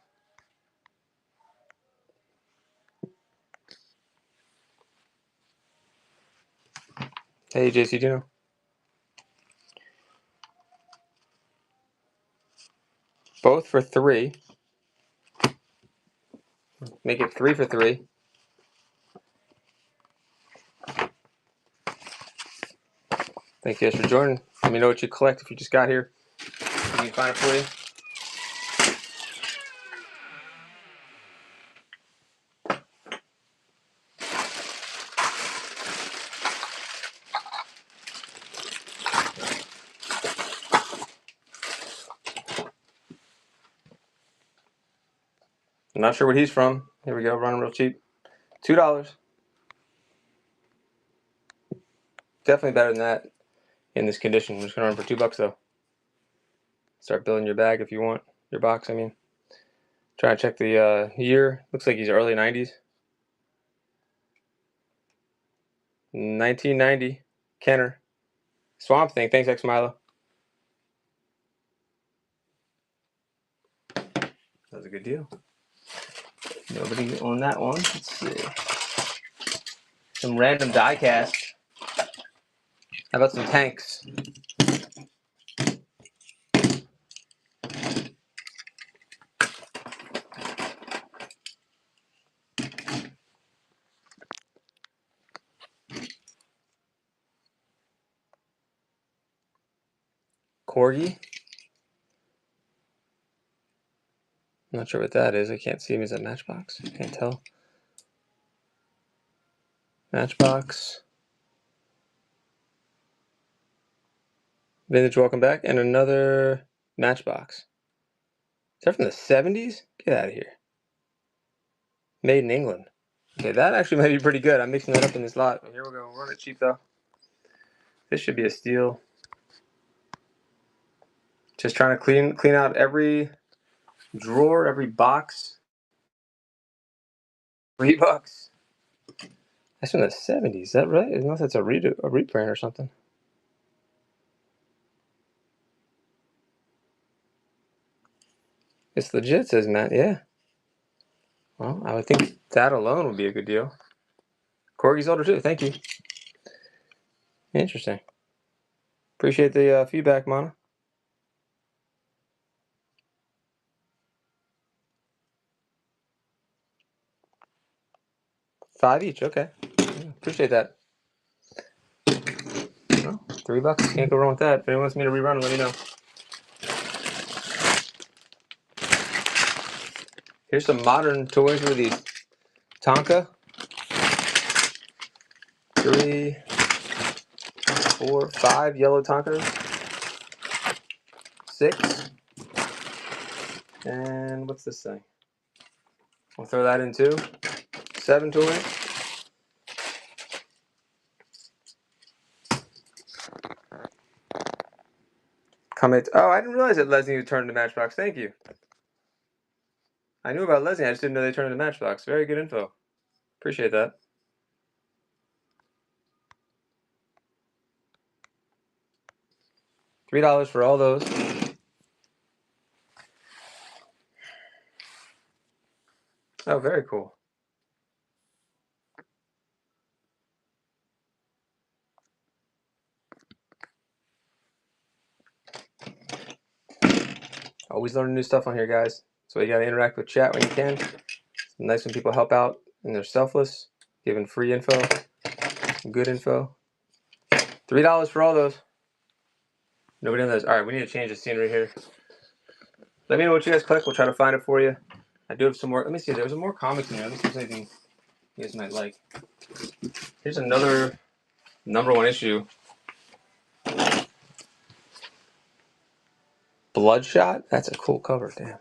Hey, JC Dino. Both for 3. Make it 3 for 3. Thank you guys for joining. Let me know what you collect if you just got here. We can find it for you. I'm not sure what he's from. Here we go, running real cheap. $2. Definitely better than that in this condition. I'm just gonna run for $2 though. Start building your bag if you want. Your box, I mean. Trying to check the year. Looks like he's early 90s. 1990. Kenner. Swamp Thing. Thanks, X Milo. That was a good deal. Nobody on that one. Let's see. Some random die cast. How about some tanks? Corgi. I'm not sure what that is. I can't see him as a Matchbox. I can't tell. Matchbox. Vintage, welcome back. And another Matchbox. Is that from the 70s? Get out of here. Made in England. Okay, that actually might be pretty good. I'm mixing that up in this lot. Here we go. Run it cheap, though. This should be a steal. Just trying to clean out every drawer, every box. $3. That's from the 70s. Is that right? Unless that's a reprint or something. It's legit, says Matt. Yeah. Well, I would think that alone would be a good deal. Corgi's older too. Thank you. Interesting. Appreciate the feedback, Mana. 5 each. Okay. Yeah, appreciate that. Well, $3. Can't go wrong with that. If anyone wants me to rerun, let me know. Here's some modern toys with these Tonka. 3, 4, 5 yellow Tonkas. 6. And what's this thing? We'll throw that in too. 7 toys. Comment. Oh, I didn't realize that Leslie turned into Matchbox. Thank you. I knew about Leslie. I just didn't know they turned into Matchbox. Very good info. Appreciate that. $3 for all those. Oh, very cool. Always learning new stuff on here, guys. So you got to interact with chat when you can. It's nice when people help out and they're selfless, giving free info, good info. $3 for all those. Nobody on those. All right, we need to change the scenery here. Let me know what you guys collect. We'll try to find it for you. I do have some more. Let me see. There's some more comics in there. Let me see if there's anything you guys might like. Here's another #1 issue. Bloodshot? That's a cool cover. Damn.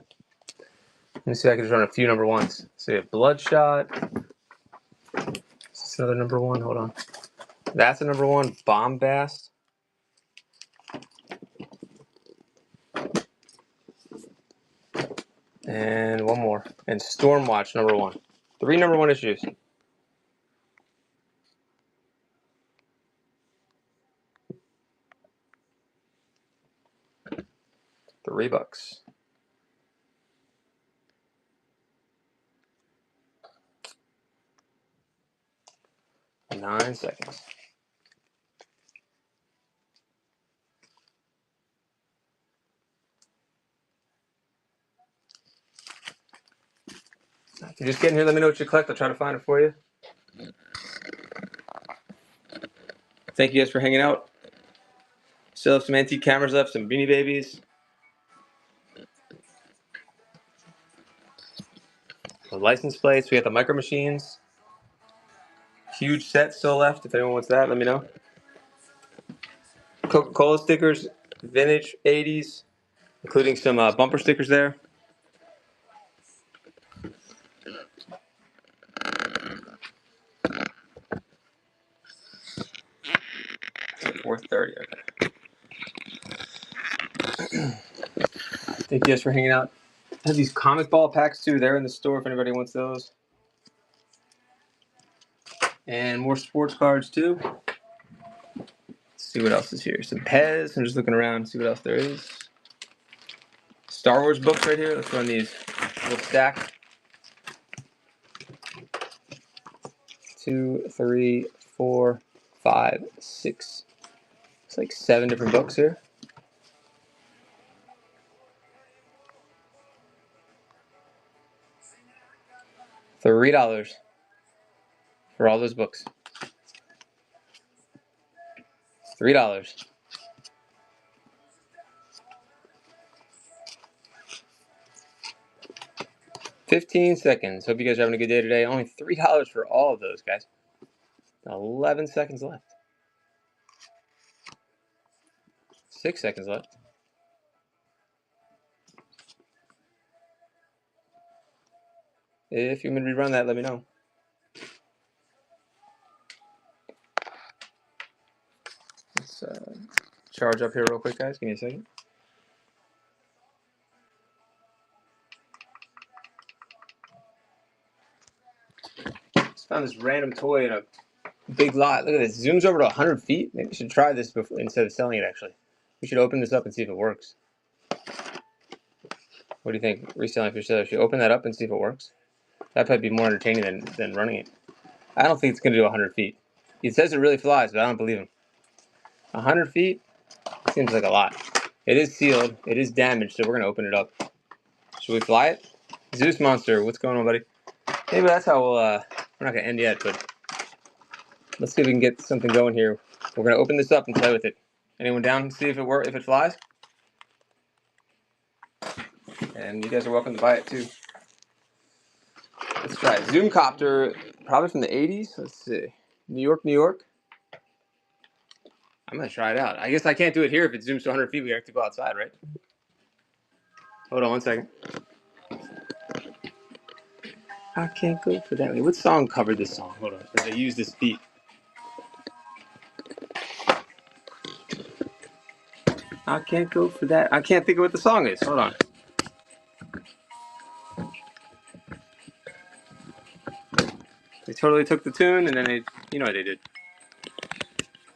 Let me see if I can just run a few #1s. So we have Bloodshot. Is this another #1? Hold on. That's a #1. Bombast. And one more. And Stormwatch #1. 3 #1 issues. $3. 9 seconds. If you're just getting here, let me know what you collect. I'll try to find it for you. Thank you guys for hanging out. Still have some antique cameras left, some Beanie Babies. The license plates. We got the micro machines. Huge set still left. If anyone wants that, let me know. Coca-Cola stickers, vintage 80s, including some bumper stickers there. It's 4:30. Okay. Thank you guys for hanging out. I have these comic ball packs too. They're in the store if anybody wants those. And more sports cards too. Let's see what else is here. Some Pez. I'm just looking around to see what else there is. Star Wars books right here. Let's run these. Little stack. 2, 3, 4, 5, 6. It's like 7 different books here. $3 for all those books. $3. 15 seconds. Hope you guys are having a good day today. Only $3 for all of those, guys. 11 seconds left. 6 seconds left. If you want me to rerun that, let me know. Let's charge up here real quick, guys. Give me a second. Just found this random toy in a big lot. Look at this. Zooms over to 100 feet. Maybe we should try this before, instead of selling it, actually. We should open this up and see if it works. What do you think? Reselling for sale. Should open that up and see if it works? That'd probably be more entertaining than running it. I don't think it's going to do 100 feet. He says it really flies, but I don't believe him. 100 feet seems like a lot. It is sealed. It is damaged, so we're going to open it up. Should we fly it? Zeus Monster, what's going on, buddy? Maybe that's how we'll, we're not going to end yet, but let's see if we can get something going here. We're going to open this up and play with it. Anyone down to see if it flies? And you guys are welcome to buy it too. Let's try it. Zoom Copter, probably from the 80s. Let's see. New York, New York. I'm going to try it out. I guess I can't do it here. If it zooms to 100 feet, we have to go outside, right? Hold on one second. I can't go for that. What song covered this song? Hold on. Or they use this beat. I can't go for that. I can't think of what the song is. Hold on. They totally took the tune and then they, you know what they did.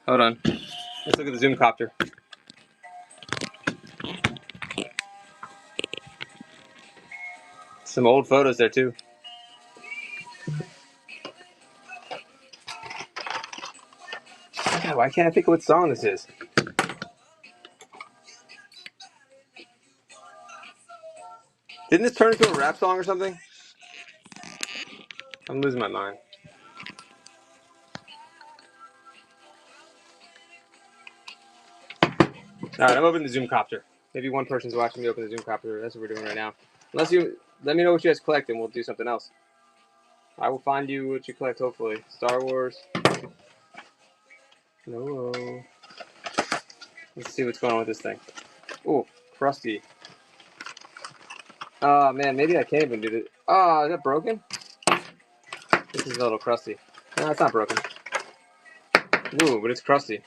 Hold on. Let's look at the Zoom Copter. Some old photos there too. God, why can't I think of what song this is? Didn't this turn into a rap song or something? I'm losing my mind. Alright, I'm opening the Zoom Copter. Maybe one person's watching me open the Zoom Copter. That's what we're doing right now. Unless you, let me know what you guys collect and we'll do something else. I will find you what you collect, hopefully. Star Wars. No. Let's see what's going on with this thing. Ooh, crusty. Oh man, maybe I can't even do it. Oh, is that broken? This is a little crusty. No, it's not broken. Ooh, but it's crusty.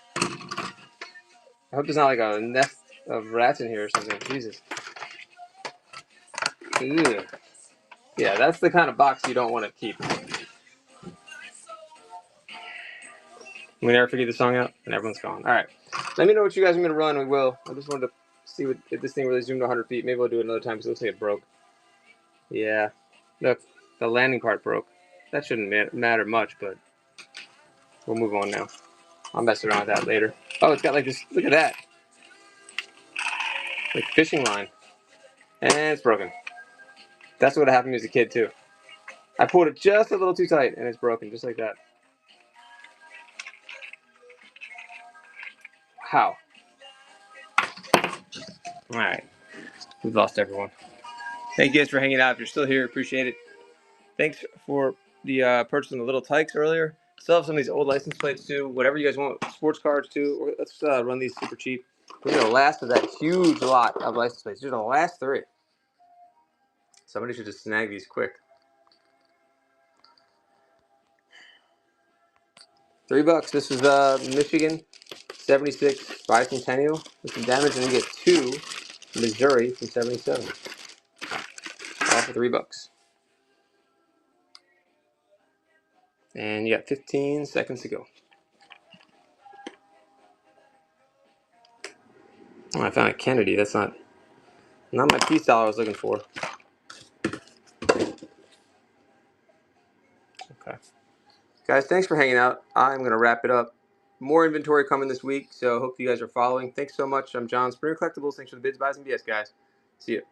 I hope there's not like a nest of rats in here or something. Jesus. Ugh. Yeah, that's the kind of box you don't want to keep. We never figured the song out, and everyone's gone. All right. Let me know what you guys are going to run. We will. I just wanted to see if this thing really zoomed to 100 feet. Maybe we'll do it another time because it looks like it broke. Yeah. Look, the landing part broke. That shouldn't matter much, but we'll move on now. I'll mess around with that later. Oh, it's got like this. Look at that. Like fishing line. And it's broken. That's what happened to me as a kid, too. I pulled it just a little too tight, and it's broken, just like that. How? All right. We've lost everyone. Thank you guys for hanging out. If you're still here, appreciate it. Thanks for the purchasing the little tykes earlier. Still have some of these old license plates too. Whatever you guys want, sports cards too. Let's run these super cheap. We're gonna last of that huge lot of license plates. These are the last 3. Somebody should just snag these quick. $3. This is Michigan 76 bicentennial with some damage, and you get 2 Missouri from 77. All for $3. And you got 15 seconds to go. Oh, I found a Kennedy. That's not my peace dollar I was looking for. Okay. Guys, thanks for hanging out. I'm going to wrap it up. More inventory coming this week, so hope you guys are following. Thanks so much. I'm John, Springer Collectibles. Thanks for the bids, buys, and BS, guys. See you.